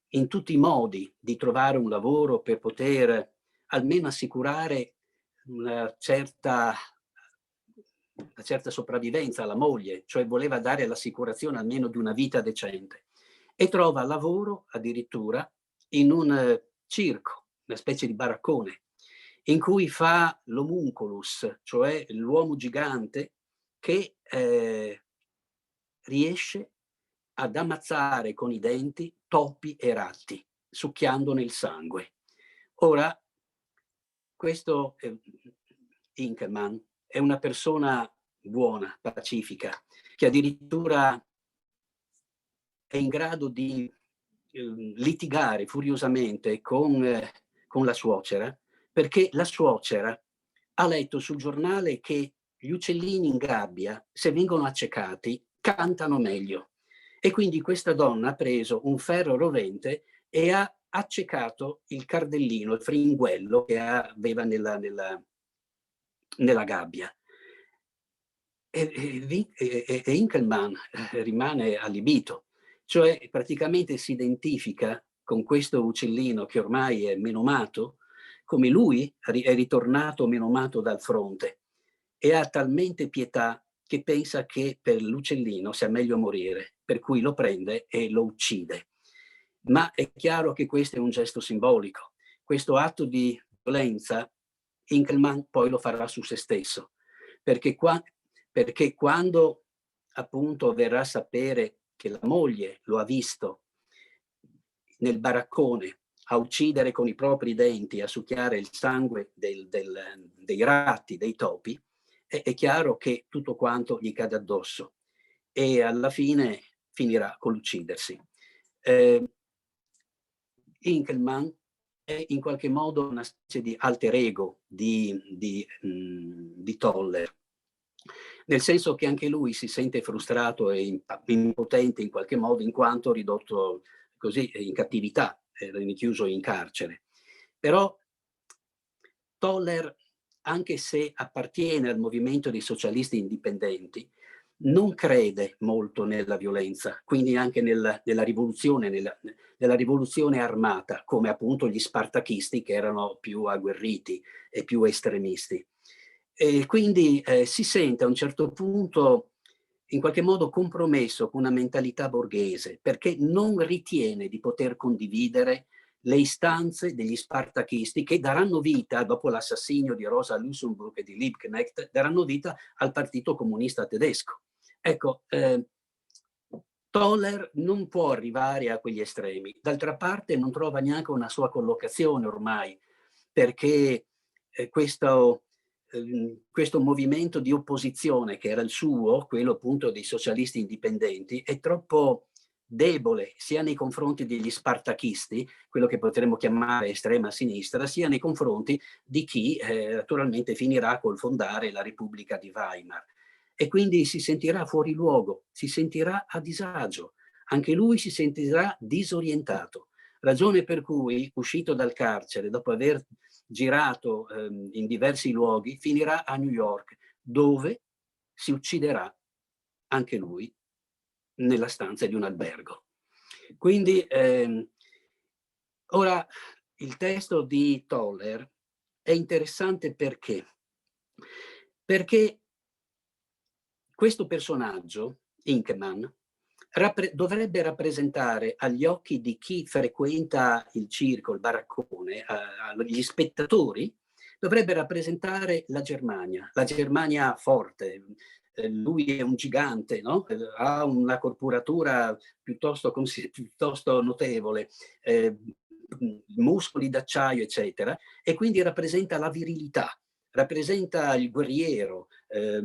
in tutti i modi di trovare un lavoro per poter almeno assicurare una certa sopravvivenza alla moglie, cioè voleva dare l'assicurazione almeno di una vita decente. E trova lavoro addirittura in un circo, una specie di baraccone, in cui fa l'homunculus, cioè l'uomo gigante che riesce ad ammazzare con i denti topi e ratti, succhiandone il sangue. Ora, questo Inkelman è una persona buona, pacifica, che addirittura è in grado di litigare furiosamente con la suocera, perché la suocera ha letto sul giornale che gli uccellini in gabbia, se vengono accecati, cantano meglio. E quindi questa donna ha preso un ferro rovente e ha accecato il cardellino, il fringuello che aveva nella gabbia. E Inkelman rimane allibito, cioè praticamente si identifica con questo uccellino che ormai è menomato, come lui è ritornato menomato dal fronte, e ha talmente pietà che pensa che per l'uccellino sia meglio morire, per cui lo prende e lo uccide. Ma è chiaro che questo è un gesto simbolico. Questo atto di violenza Inkelman poi lo farà su se stesso, perché quando appunto verrà a sapere che la moglie lo ha visto nel baraccone a uccidere con i propri denti, a succhiare il sangue dei ratti, dei topi, è chiaro che tutto quanto gli cade addosso e alla fine finirà con l'uccidersi. Inkelman è in qualche modo una specie di alter ego di Toller, nel senso che anche lui si sente frustrato e impotente in qualche modo in quanto ridotto così in cattività, rinchiuso in carcere. Però Toller, anche se appartiene al movimento dei socialisti indipendenti, non crede molto nella violenza, quindi anche nella rivoluzione, nella rivoluzione armata, come appunto gli spartachisti che erano più agguerriti e più estremisti. E quindi si sente a un certo punto in qualche modo compromesso con una mentalità borghese, perché non ritiene di poter condividere le istanze degli spartachisti che daranno vita, dopo l'assassinio di Rosa Luxemburg e di Liebknecht, daranno vita al Partito Comunista Tedesco. Ecco, Toller non può arrivare a quegli estremi. D'altra parte non trova neanche una sua collocazione ormai, perché questo movimento di opposizione che era il suo, quello appunto dei socialisti indipendenti, è troppo debole sia nei confronti degli spartachisti, quello che potremmo chiamare estrema sinistra, sia nei confronti di chi naturalmente finirà col fondare la Repubblica di Weimar. E quindi si sentirà fuori luogo, si sentirà a disagio, anche lui si sentirà disorientato. Ragione per cui, uscito dal carcere, dopo aver girato in diversi luoghi, finirà a New York, dove si ucciderà anche lui nella stanza di un albergo. Quindi ora il testo di Toller è interessante perché questo personaggio, Inkelman, dovrebbe rappresentare agli occhi di chi frequenta il circo, il baraccone, agli spettatori, dovrebbe rappresentare la Germania forte. Lui è un gigante, no? Ha una corporatura piuttosto notevole, muscoli d'acciaio, eccetera, e quindi rappresenta la virilità, rappresenta il guerriero,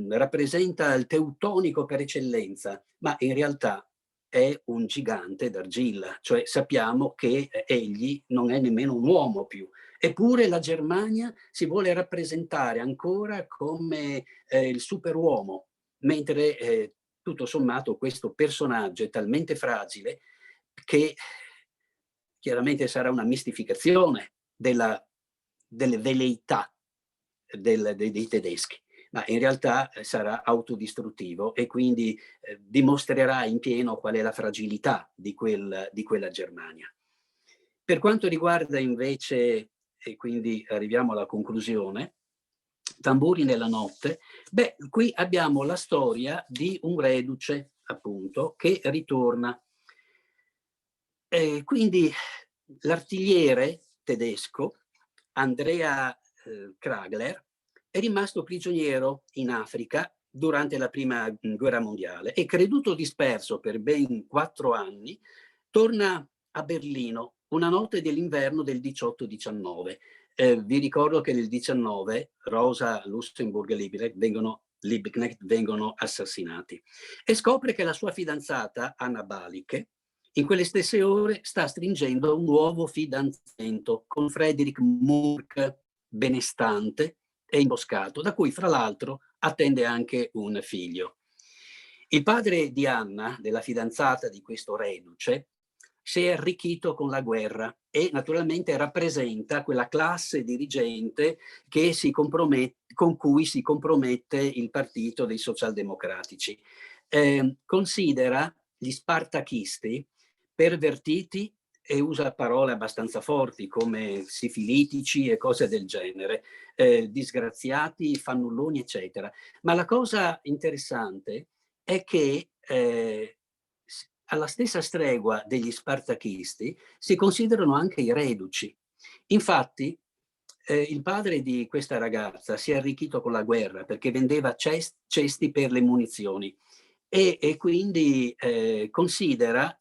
rappresenta il teutonico per eccellenza, ma in realtà è un gigante d'argilla, cioè sappiamo che egli non è nemmeno un uomo più. Eppure la Germania si vuole rappresentare ancora come il superuomo, mentre tutto sommato questo personaggio è talmente fragile che chiaramente sarà una mistificazione delle veleità dei tedeschi, ma in realtà sarà autodistruttivo e quindi dimostrerà in pieno qual è la fragilità di quella Germania. Per quanto riguarda invece, e quindi arriviamo alla conclusione, Tamburi nella notte, beh, qui abbiamo la storia di un reduce, appunto, che ritorna. Quindi l'artigliere tedesco, Andrea Kragler, è rimasto prigioniero in Africa durante la prima guerra mondiale e, creduto disperso per ben 4 anni, torna a Berlino una notte dell'inverno del 18-19. Vi ricordo che nel 19 Rosa Luxemburg e Liebknecht vengono assassinati e scopre che la sua fidanzata Anna Balicke in quelle stesse ore sta stringendo un nuovo fidanzamento con Friedrich Murk, benestante e imboscato, da cui fra l'altro attende anche un figlio. Il padre di Anna, della fidanzata di questo reduce, si è arricchito con la guerra e naturalmente rappresenta quella classe dirigente che con cui si compromette il partito dei socialdemocratici. Considera gli spartachisti pervertiti e usa parole abbastanza forti come sifilitici e cose del genere, disgraziati, fannulloni, eccetera. Ma la cosa interessante è che alla stessa stregua degli spartachisti si considerano anche i reduci. Infatti, il padre di questa ragazza si è arricchito con la guerra perché vendeva cesti per le munizioni e quindi considera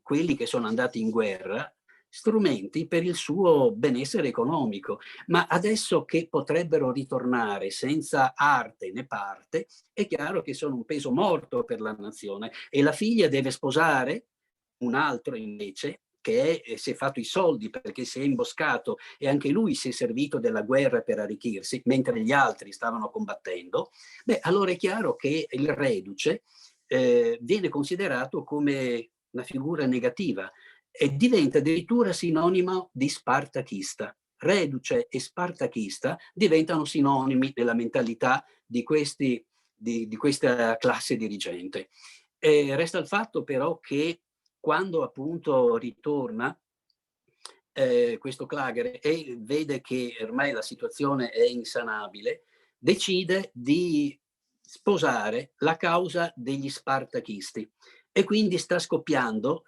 quelli che sono andati in guerra strumenti per il suo benessere economico, ma adesso che potrebbero ritornare senza arte né parte, è chiaro che sono un peso morto per la nazione e la figlia deve sposare un altro invece che si è fatto i soldi perché si è imboscato e anche lui si è servito della guerra per arricchirsi, mentre gli altri stavano combattendo. Beh, allora è chiaro che il reduce viene considerato come una figura negativa e diventa addirittura sinonimo di spartachista. Reduce e spartachista diventano sinonimi nella mentalità di questa classe dirigente. Resta il fatto però che quando appunto ritorna questo Klager e vede che ormai la situazione è insanabile, decide di sposare la causa degli spartachisti e quindi sta scoppiando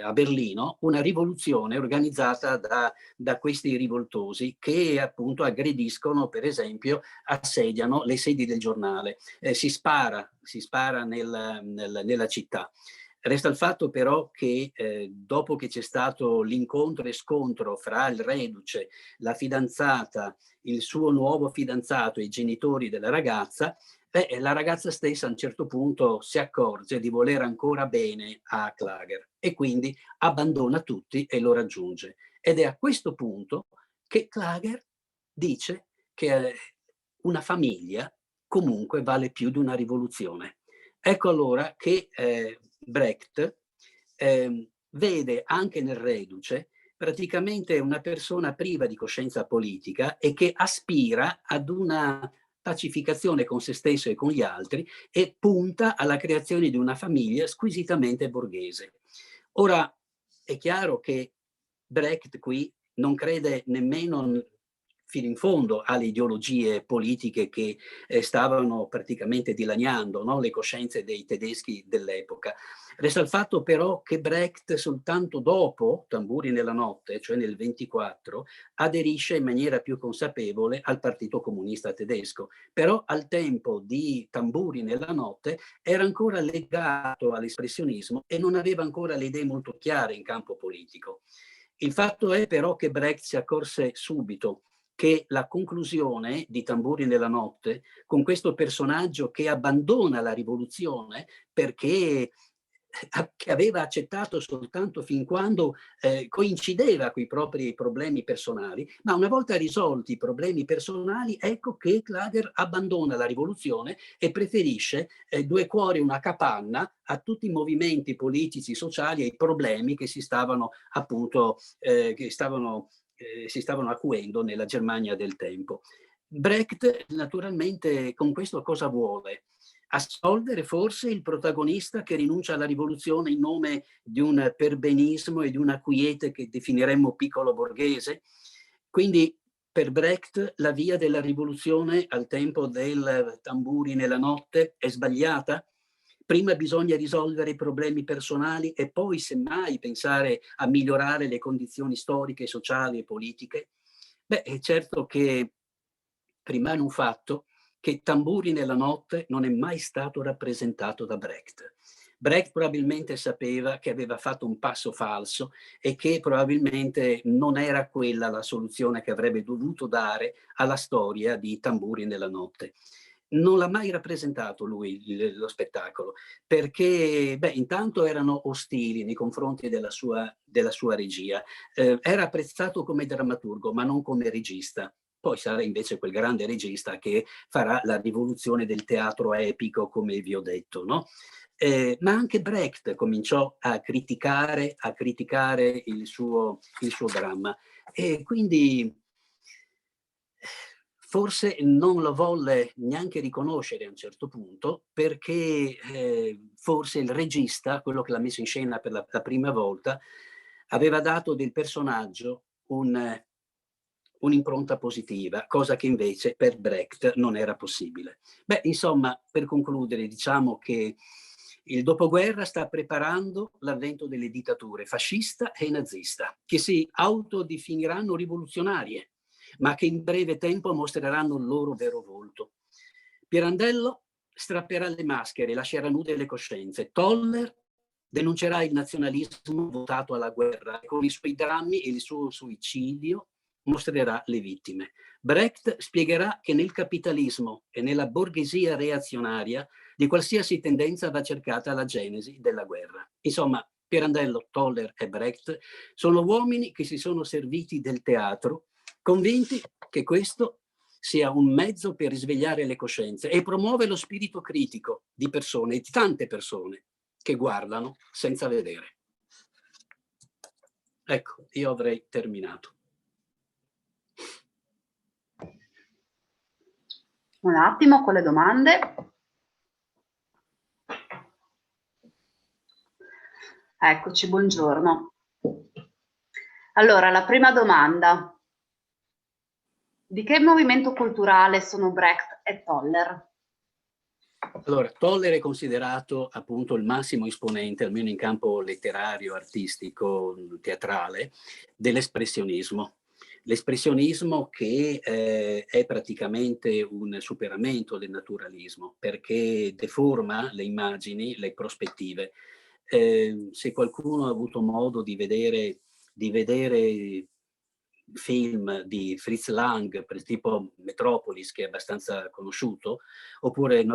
a Berlino una rivoluzione organizzata da questi rivoltosi che appunto aggrediscono, per esempio, assediano le sedi del giornale, si spara nella città. Resta il fatto però che dopo che c'è stato l'incontro e scontro fra il reduce, la fidanzata, il suo nuovo fidanzato e i genitori della ragazza, la ragazza stessa a un certo punto si accorge di voler ancora bene a Klager e quindi abbandona tutti e lo raggiunge. Ed è a questo punto che Klager dice che una famiglia comunque vale più di una rivoluzione. Ecco allora che Brecht vede anche nel reduce praticamente una persona priva di coscienza politica e che aspira ad una pacificazione con se stesso e con gli altri e punta alla creazione di una famiglia squisitamente borghese. Ora, è chiaro che Brecht qui non crede nemmeno fino in fondo alle ideologie politiche che stavano praticamente dilaniando, no, le coscienze dei tedeschi dell'epoca. Resta il fatto però che Brecht soltanto dopo Tamburi nella notte, cioè nel 24, aderisce in maniera più consapevole al Partito Comunista Tedesco. Però al tempo di Tamburi nella notte era ancora legato all'espressionismo e non aveva ancora le idee molto chiare in campo politico. Il fatto è però che Brecht si accorse subito che la conclusione di Tamburi nella notte, con questo personaggio che abbandona la rivoluzione perché che aveva accettato soltanto fin quando coincideva con i propri problemi personali, ma una volta risolti i problemi personali, ecco che Klager abbandona la rivoluzione e preferisce due cuori, una capanna a tutti i movimenti politici, sociali e i problemi che si stavano appunto si stavano acuendo nella Germania del tempo. Brecht naturalmente con questo cosa vuole? Assolvere forse il protagonista che rinuncia alla rivoluzione in nome di un perbenismo e di una quiete che definiremmo piccolo borghese? Quindi per Brecht la via della rivoluzione al tempo del Tamburi nella notte è sbagliata? Prima bisogna risolvere i problemi personali e poi semmai pensare a migliorare le condizioni storiche, sociali e politiche? Beh, è certo che rimane un fatto che Tamburi nella notte non è mai stato rappresentato da Brecht. Brecht probabilmente sapeva che aveva fatto un passo falso e che probabilmente non era quella la soluzione che avrebbe dovuto dare alla storia di Tamburi nella notte. Non l'ha mai rappresentato lui lo spettacolo, perché intanto erano ostili nei confronti della sua regia. Era apprezzato come drammaturgo, ma non come regista. Poi sarà invece quel grande regista che farà la rivoluzione del teatro epico, come vi ho detto, no? Ma anche Brecht cominciò a criticare il suo dramma. E quindi forse non lo volle neanche riconoscere a un certo punto, perché forse il regista, quello che l'ha messo in scena per la prima volta, aveva dato del personaggio un'impronta positiva, cosa che invece per Brecht non era possibile. Beh, insomma, per concludere, diciamo che il dopoguerra sta preparando l'avvento delle dittature fascista e nazista, che si autodefiniranno rivoluzionarie, ma che in breve tempo mostreranno il loro vero volto. Pirandello strapperà le maschere, lascerà nude le coscienze. Toller denuncerà il nazionalismo votato alla guerra e con i suoi drammi e il suo suicidio mostrerà le vittime. Brecht spiegherà che nel capitalismo e nella borghesia reazionaria di qualsiasi tendenza va cercata la genesi della guerra. Insomma, Pirandello, Toller e Brecht sono uomini che si sono serviti del teatro, convinti che questo sia un mezzo per risvegliare le coscienze e promuove lo spirito critico di persone, di tante persone, che guardano senza vedere. Ecco, io avrei terminato. Un attimo con le domande. Eccoci, buongiorno. Allora, la prima domanda. Di che movimento culturale sono Brecht e Toller? Allora, Toller è considerato appunto il massimo esponente, almeno in campo letterario, artistico, teatrale, dell'espressionismo. L'espressionismo che è praticamente un superamento del naturalismo, perché deforma le immagini, le prospettive. Se qualcuno ha avuto modo di vedere film di Fritz Lang, per tipo Metropolis, che è abbastanza conosciuto, oppure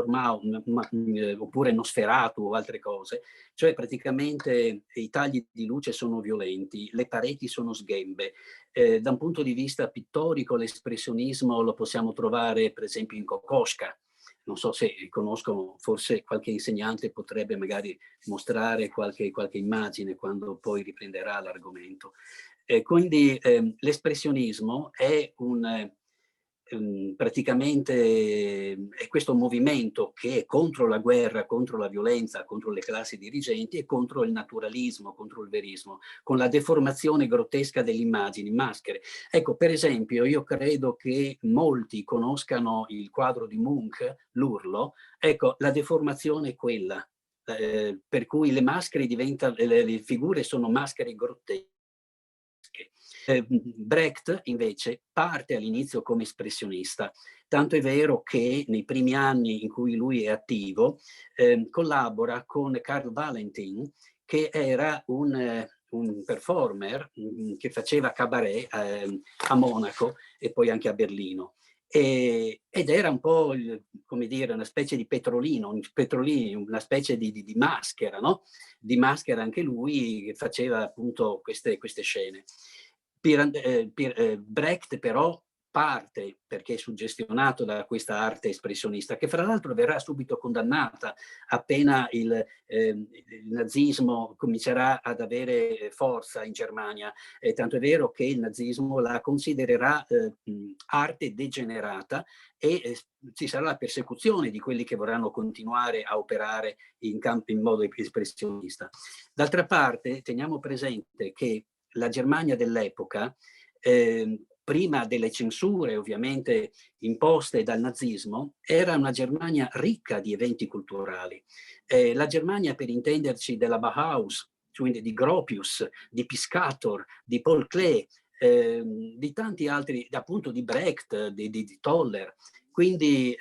oppure Nosferatu o altre cose, cioè praticamente i tagli di luce sono violenti, le pareti sono sghembe. Da un punto di vista pittorico l'espressionismo lo possiamo trovare per esempio in Kokoschka. Non so se conoscono, forse qualche insegnante potrebbe magari mostrare qualche immagine quando poi riprenderà l'argomento. Quindi l'espressionismo è praticamente è questo movimento che è contro la guerra, contro la violenza, contro le classi dirigenti e contro il naturalismo, contro il verismo, con la deformazione grottesca delle immagini, maschere. Ecco, per esempio, io credo che molti conoscano il quadro di Munch, L'Urlo. Ecco, la deformazione è quella, per cui le maschere diventano, le figure sono maschere grottesche. Brecht invece parte all'inizio come espressionista, tanto è vero che nei primi anni in cui lui è attivo collabora con Karl Valentin, che era un performer che faceva cabaret a Monaco e poi anche a Berlino. Ed era un po', come dire, una specie di petrolino, una specie di maschera, no? Di maschera anche lui, che faceva appunto queste scene. Brecht però parte, perché è suggestionato da questa arte espressionista, che fra l'altro verrà subito condannata appena il nazismo comincerà ad avere forza in Germania, tanto è vero che il nazismo la considererà arte degenerata e ci sarà la persecuzione di quelli che vorranno continuare a operare in modo espressionista. D'altra parte teniamo presente che la Germania dell'epoca, prima delle censure ovviamente imposte dal nazismo, era una Germania ricca di eventi culturali. La Germania, per intenderci, della Bauhaus, quindi di Gropius, di Piscator, di Paul Klee, di tanti altri, appunto di Brecht, di Toller. Quindi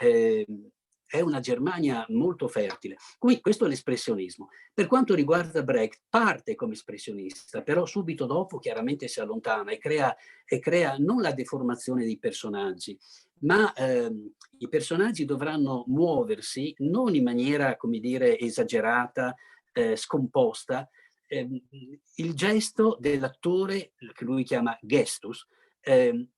è una Germania molto fertile. Quindi questo è l'espressionismo. Per quanto riguarda Brecht, parte come espressionista, però subito dopo chiaramente si allontana e crea non la deformazione dei personaggi, ma i personaggi dovranno muoversi non in maniera, come dire, esagerata, scomposta. Il gesto dell'attore, che lui chiama gestus,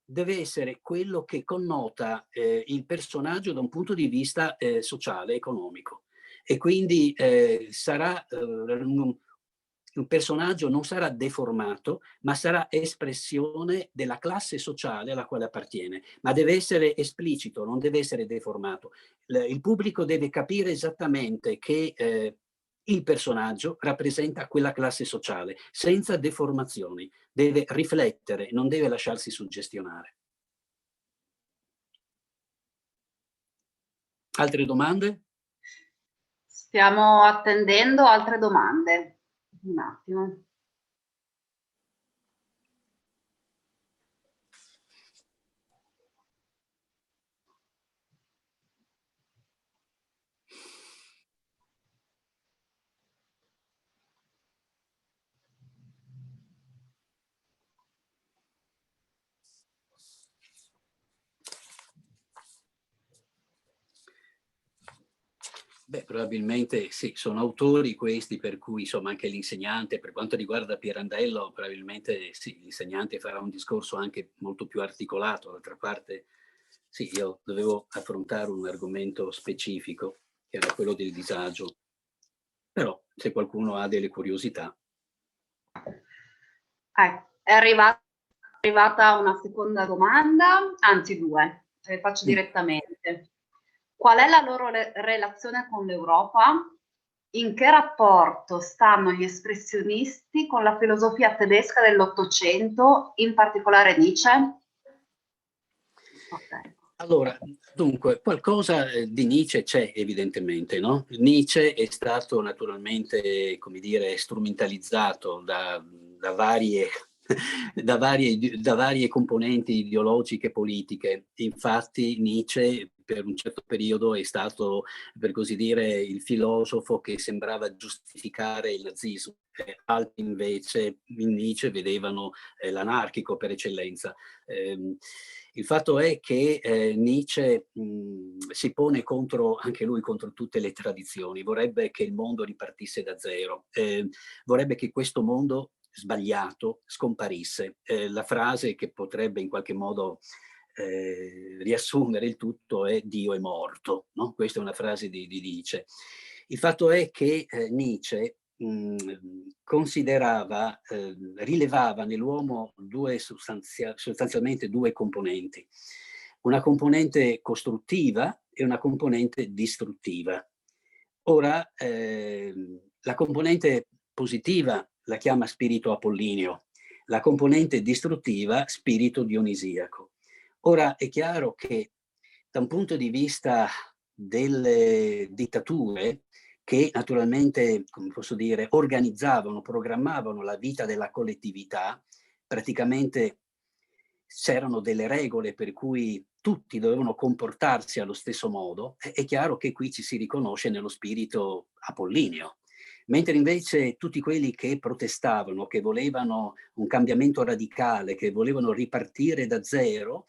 deve essere quello che connota il personaggio da un punto di vista sociale, economico. E quindi sarà un personaggio non sarà deformato, ma sarà espressione della classe sociale alla quale appartiene, ma deve essere esplicito, non deve essere deformato. Il pubblico deve capire esattamente che il personaggio rappresenta quella classe sociale, senza deformazioni. Deve riflettere, non deve lasciarsi suggestionare. Altre domande? Stiamo attendendo altre domande. Un attimo. Beh, probabilmente sì, sono autori questi per cui insomma anche l'insegnante, per quanto riguarda Pirandello, probabilmente sì, l'insegnante farà un discorso anche molto più articolato. D'altra parte sì, io dovevo affrontare un argomento specifico, che era quello del disagio. Però se qualcuno ha delle curiosità. È arrivata una seconda domanda, anzi due, le faccio direttamente. Qual è la loro relazione con l'Europa? In che rapporto stanno gli espressionisti con la filosofia tedesca dell'Ottocento, in particolare Nietzsche? Okay. Allora, dunque, qualcosa di Nietzsche c'è evidentemente, no? Nietzsche è stato naturalmente, come dire, strumentalizzato da varie da varie componenti ideologiche e politiche. Infatti Nietzsche per un certo periodo è stato, per così dire, il filosofo che sembrava giustificare il nazismo. Altri invece in Nietzsche vedevano l'anarchico per eccellenza. Il fatto è che Nietzsche si pone anche lui contro tutte le tradizioni, vorrebbe che il mondo ripartisse da zero, vorrebbe che questo mondo sbagliato scomparisse. La frase che potrebbe in qualche modo riassumere il tutto è Dio è morto, no? Questa è una frase di Nietzsche. Il fatto è che Nietzsche considerava, rilevava nell'uomo sostanzialmente due componenti. una componente costruttiva e una componente distruttiva. Ora, la componente positiva la chiama spirito apollineo, la componente distruttiva spirito dionisiaco. Ora è chiaro che da un punto di vista delle dittature, che naturalmente, come posso dire, organizzavano, programmavano la vita della collettività, praticamente c'erano delle regole per cui tutti dovevano comportarsi allo stesso modo, è chiaro che qui ci si riconosce nello spirito apollineo. Mentre invece tutti quelli che protestavano, che volevano un cambiamento radicale, che volevano ripartire da zero,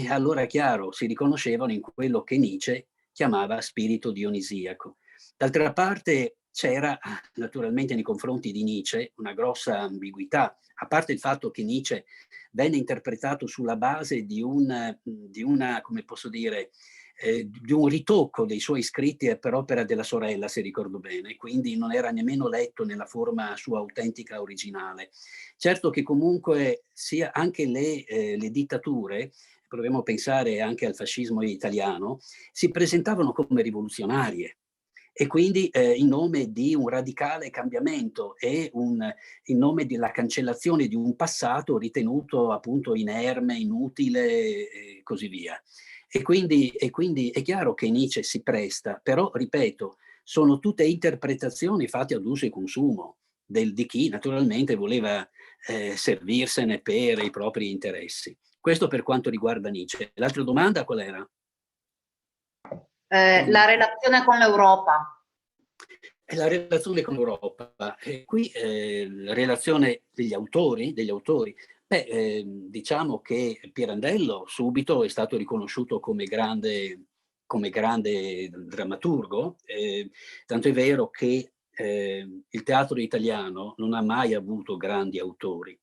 allora è chiaro, si riconoscevano in quello che Nietzsche chiamava spirito dionisiaco. D'altra parte c'era naturalmente nei confronti di Nietzsche una grossa ambiguità, a parte il fatto che Nietzsche venne interpretato sulla base di una, come posso dire, di un ritocco dei suoi scritti per opera della sorella, se ricordo bene, quindi non era nemmeno letto nella forma sua autentica originale. Certo che comunque sia anche le dittature, proviamo a pensare anche al fascismo italiano, si presentavano come rivoluzionarie e quindi in nome di un radicale cambiamento e in nome della cancellazione di un passato ritenuto appunto inerme, inutile e così via. E quindi è chiaro che Nietzsche si presta, però ripeto, sono tutte interpretazioni fatte ad uso e consumo di chi naturalmente voleva servirsene per i propri interessi. Questo per quanto riguarda Nietzsche. L'altra domanda qual era? La relazione con l'Europa. La relazione con l'Europa. Qui la relazione degli autori, diciamo che Pirandello subito è stato riconosciuto come grande drammaturgo, tanto è vero che il teatro italiano non ha mai avuto grandi autori.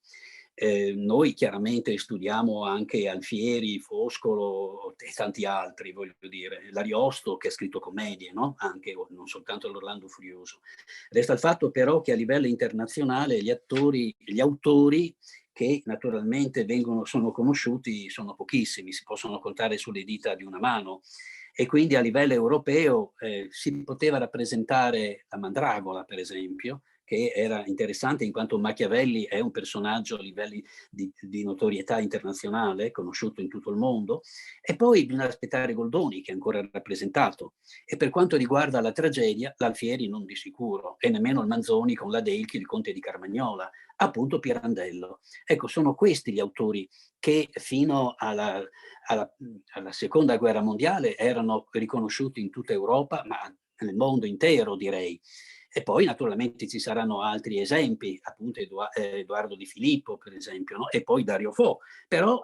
Noi chiaramente studiamo anche Alfieri, Foscolo e tanti altri, voglio dire, l'Ariosto che ha scritto commedie, no? Anche, non soltanto l'Orlando Furioso. Resta il fatto però che a livello internazionale gli autori che naturalmente sono conosciuti sono pochissimi, si possono contare sulle dita di una mano. E quindi a livello europeo si poteva rappresentare la Mandragola, per esempio, che era interessante in quanto Machiavelli è un personaggio a livelli di notorietà internazionale, conosciuto in tutto il mondo, e poi bisogna aspettare Goldoni, che è ancora rappresentato. E per quanto riguarda la tragedia, l'Alfieri non di sicuro, e nemmeno il Manzoni con la Delchi, il Conte di Carmagnola, appunto Pirandello. Ecco, sono questi gli autori che fino alla seconda guerra mondiale erano riconosciuti in tutta Europa, ma nel mondo intero direi. E poi naturalmente ci saranno altri esempi, appunto Edoardo Di Filippo per esempio, no? E poi Dario Fo, però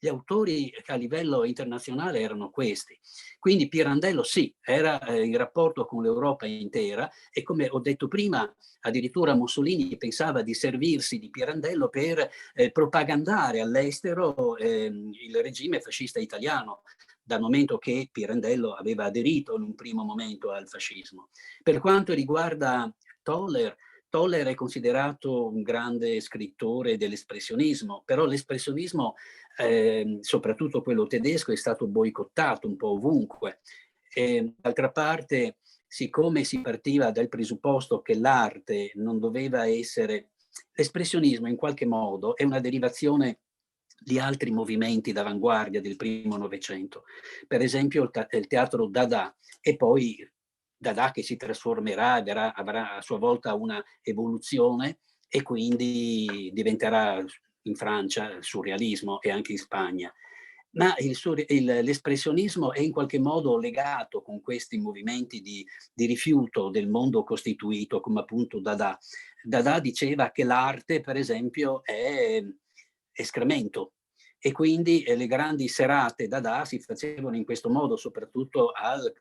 gli autori a livello internazionale erano questi. Quindi Pirandello sì, era in rapporto con l'Europa intera e come ho detto prima, addirittura Mussolini pensava di servirsi di Pirandello per propagandare all'estero il regime fascista italiano, dal momento che Pirandello aveva aderito in un primo momento al fascismo. Per quanto riguarda Toller è considerato un grande scrittore dell'espressionismo, però l'espressionismo, soprattutto quello tedesco, è stato boicottato un po' ovunque. D'altra parte, siccome si partiva dal presupposto che l'arte non doveva essere... L'espressionismo in qualche modo è una derivazione di altri movimenti d'avanguardia del primo Novecento, per esempio il teatro Dada, e poi Dada che si trasformerà, avrà a sua volta una evoluzione e quindi diventerà in Francia il surrealismo e anche in Spagna. Ma l'espressionismo è in qualche modo legato con questi movimenti di rifiuto del mondo costituito, come appunto Dada. Dada diceva che l'arte, per esempio, è escremento, e quindi le grandi serate Dada si facevano in questo modo, soprattutto al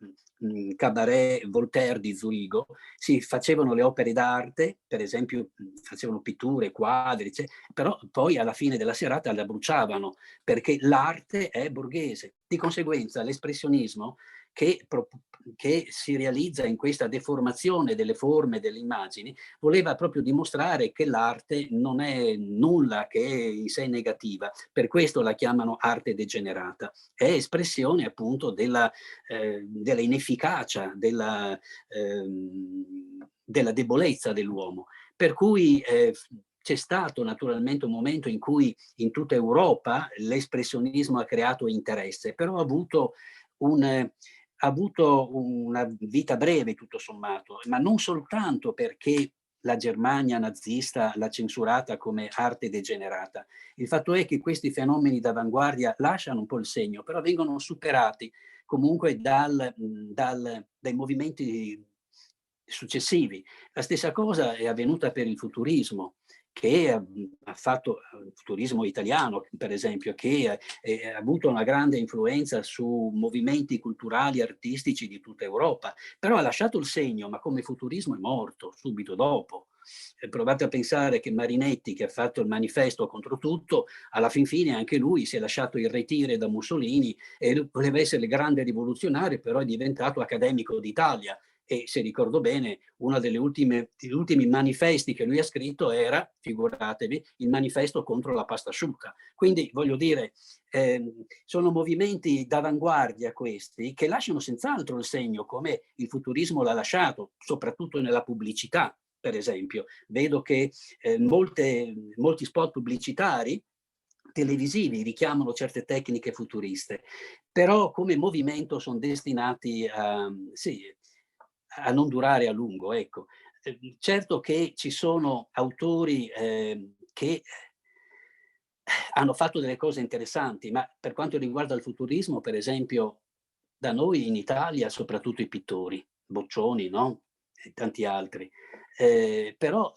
Cabaret Voltaire di Zurigo, si facevano le opere d'arte, per esempio facevano pitture, quadri, però poi alla fine della serata la bruciavano, perché l'arte è borghese. Di conseguenza l'espressionismo, che si realizza in questa deformazione delle forme, delle immagini, voleva proprio dimostrare che l'arte non è nulla che è in sé negativa, per questo la chiamano arte degenerata, è espressione appunto della inefficacia, della debolezza dell'uomo. Per cui c'è stato naturalmente un momento in cui in tutta Europa l'espressionismo ha creato interesse, però ha avuto una vita breve tutto sommato, ma non soltanto perché la Germania nazista l'ha censurata come arte degenerata. Il fatto è che questi fenomeni d'avanguardia lasciano un po' il segno, però vengono superati comunque dai movimenti successivi. La stessa cosa è avvenuta per il futurismo, che ha fatto il futurismo italiano, per esempio, che ha avuto una grande influenza su movimenti culturali, artistici di tutta Europa, però ha lasciato il segno, ma come futurismo è morto subito dopo. Provate a pensare che Marinetti, che ha fatto il manifesto contro tutto, alla fin fine anche lui si è lasciato irretire da Mussolini e voleva essere il grande rivoluzionario, però è diventato accademico d'Italia. E se ricordo bene, uno degli ultimi manifesti che lui ha scritto era, figuratevi, il manifesto contro la pasta asciutta. Quindi voglio dire, sono movimenti d'avanguardia questi che lasciano senz'altro il segno, come il futurismo l'ha lasciato, soprattutto nella pubblicità, per esempio. Vedo che molti spot pubblicitari televisivi richiamano certe tecniche futuriste, però come movimento sono destinati a non durare a lungo, ecco. Certo che ci sono autori che hanno fatto delle cose interessanti, ma per quanto riguarda il futurismo, per esempio, da noi in Italia, soprattutto i pittori, Boccioni, no? E tanti altri. Però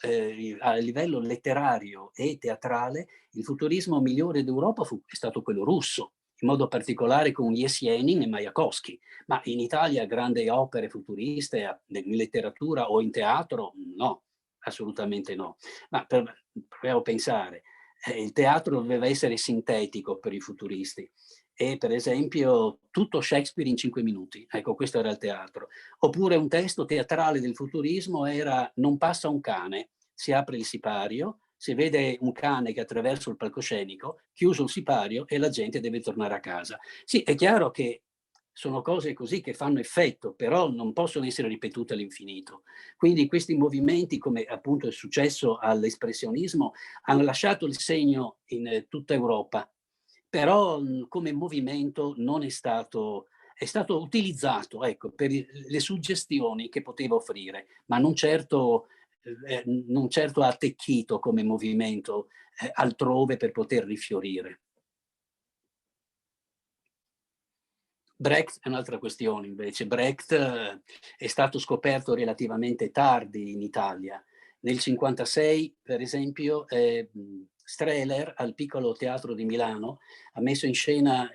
a livello letterario e teatrale, il futurismo migliore d'Europa è stato quello russo, in modo particolare con Yesenin e Majakovsky. Ma in Italia grandi opere futuriste in letteratura o in teatro? No, assolutamente no. Ma proviamo a pensare, il teatro doveva essere sintetico per i futuristi e per esempio tutto Shakespeare in 5 minuti, ecco questo era il teatro. Oppure un testo teatrale del futurismo era non passa un cane, si apre il sipario, si vede un cane che attraversa il palcoscenico, chiuso il sipario e la gente deve tornare a casa. Sì, è chiaro che sono cose così che fanno effetto, però non possono essere ripetute all'infinito. Quindi questi movimenti, come appunto è successo all'espressionismo, hanno lasciato il segno in tutta Europa, però come movimento non è stato utilizzato, ecco, per le suggestioni che poteva offrire, ma non certo attecchito come movimento altrove per poter rifiorire. Brecht è un'altra questione invece. Brecht è stato scoperto relativamente tardi in Italia. Nel 1956, per esempio, Strehler al Piccolo Teatro di Milano ha messo in scena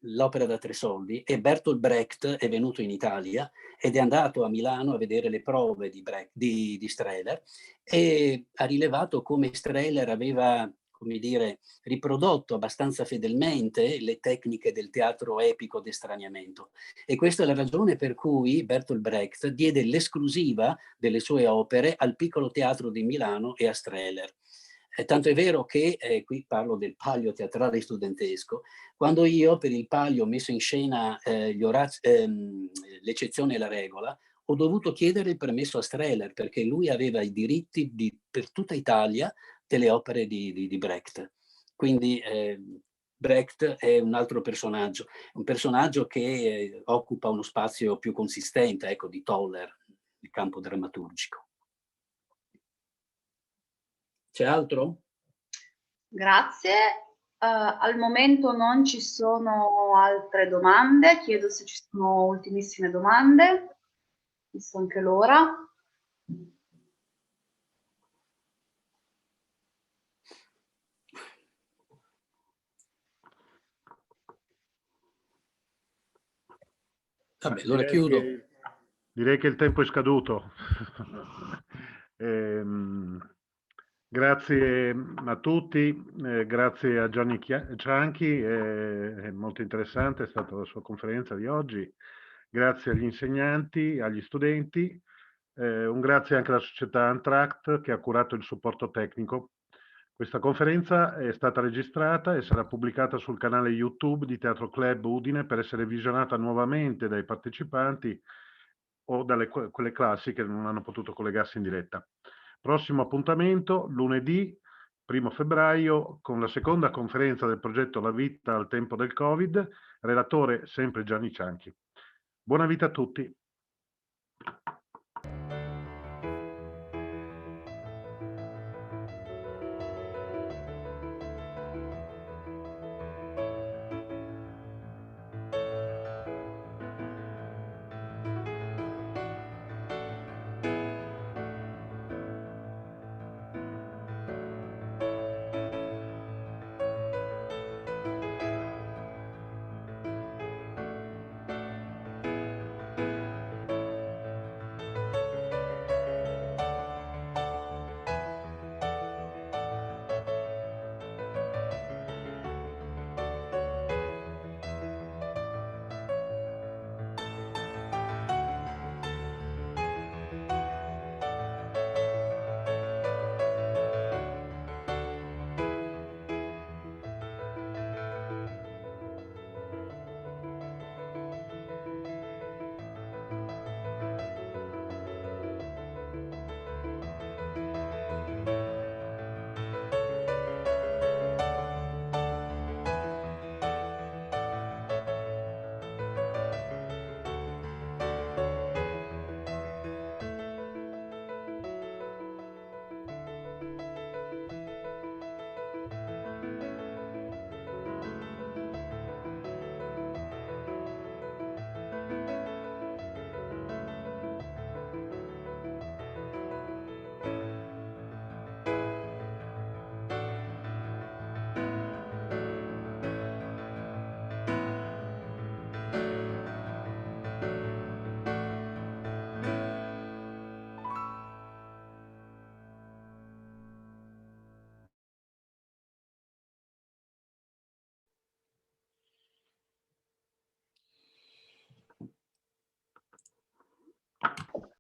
l'opera da 3 soldi e Bertolt Brecht è venuto in Italia ed è andato a Milano a vedere le prove di Strehler e ha rilevato come Strehler aveva, come dire, riprodotto abbastanza fedelmente le tecniche del teatro epico d'estraniamento. E questa è la ragione per cui Bertolt Brecht diede l'esclusiva delle sue opere al Piccolo Teatro di Milano e a Strehler. Tanto è vero che, qui parlo del Palio teatrale studentesco, quando io per il Palio ho messo in scena l'eccezione e la regola, ho dovuto chiedere il permesso a Strehler perché lui aveva i diritti per tutta Italia delle opere di Brecht. Quindi Brecht è un altro personaggio, un personaggio che occupa uno spazio più consistente, ecco, di Toller, nel campo drammaturgico. C'è altro? Grazie. Al momento non ci sono altre domande. Chiedo se ci sono ultimissime domande, visto anche l'ora. Vabbè, allora chiudo. Direi che il tempo è scaduto. Grazie a tutti, grazie a Gianni Cianchi, è molto interessante, è stata la sua conferenza di oggi. grazie agli insegnanti, agli studenti, un grazie anche alla società Antract che ha curato il supporto tecnico. Questa conferenza è stata registrata e sarà pubblicata sul canale YouTube di Teatro Club Udine per essere visionata nuovamente dai partecipanti o dalle quelle classi che non hanno potuto collegarsi in diretta. Prossimo appuntamento lunedì 1 febbraio con la seconda conferenza del progetto La vita al tempo del Covid, relatore sempre Gianni Cianchi. Buona vita a tutti.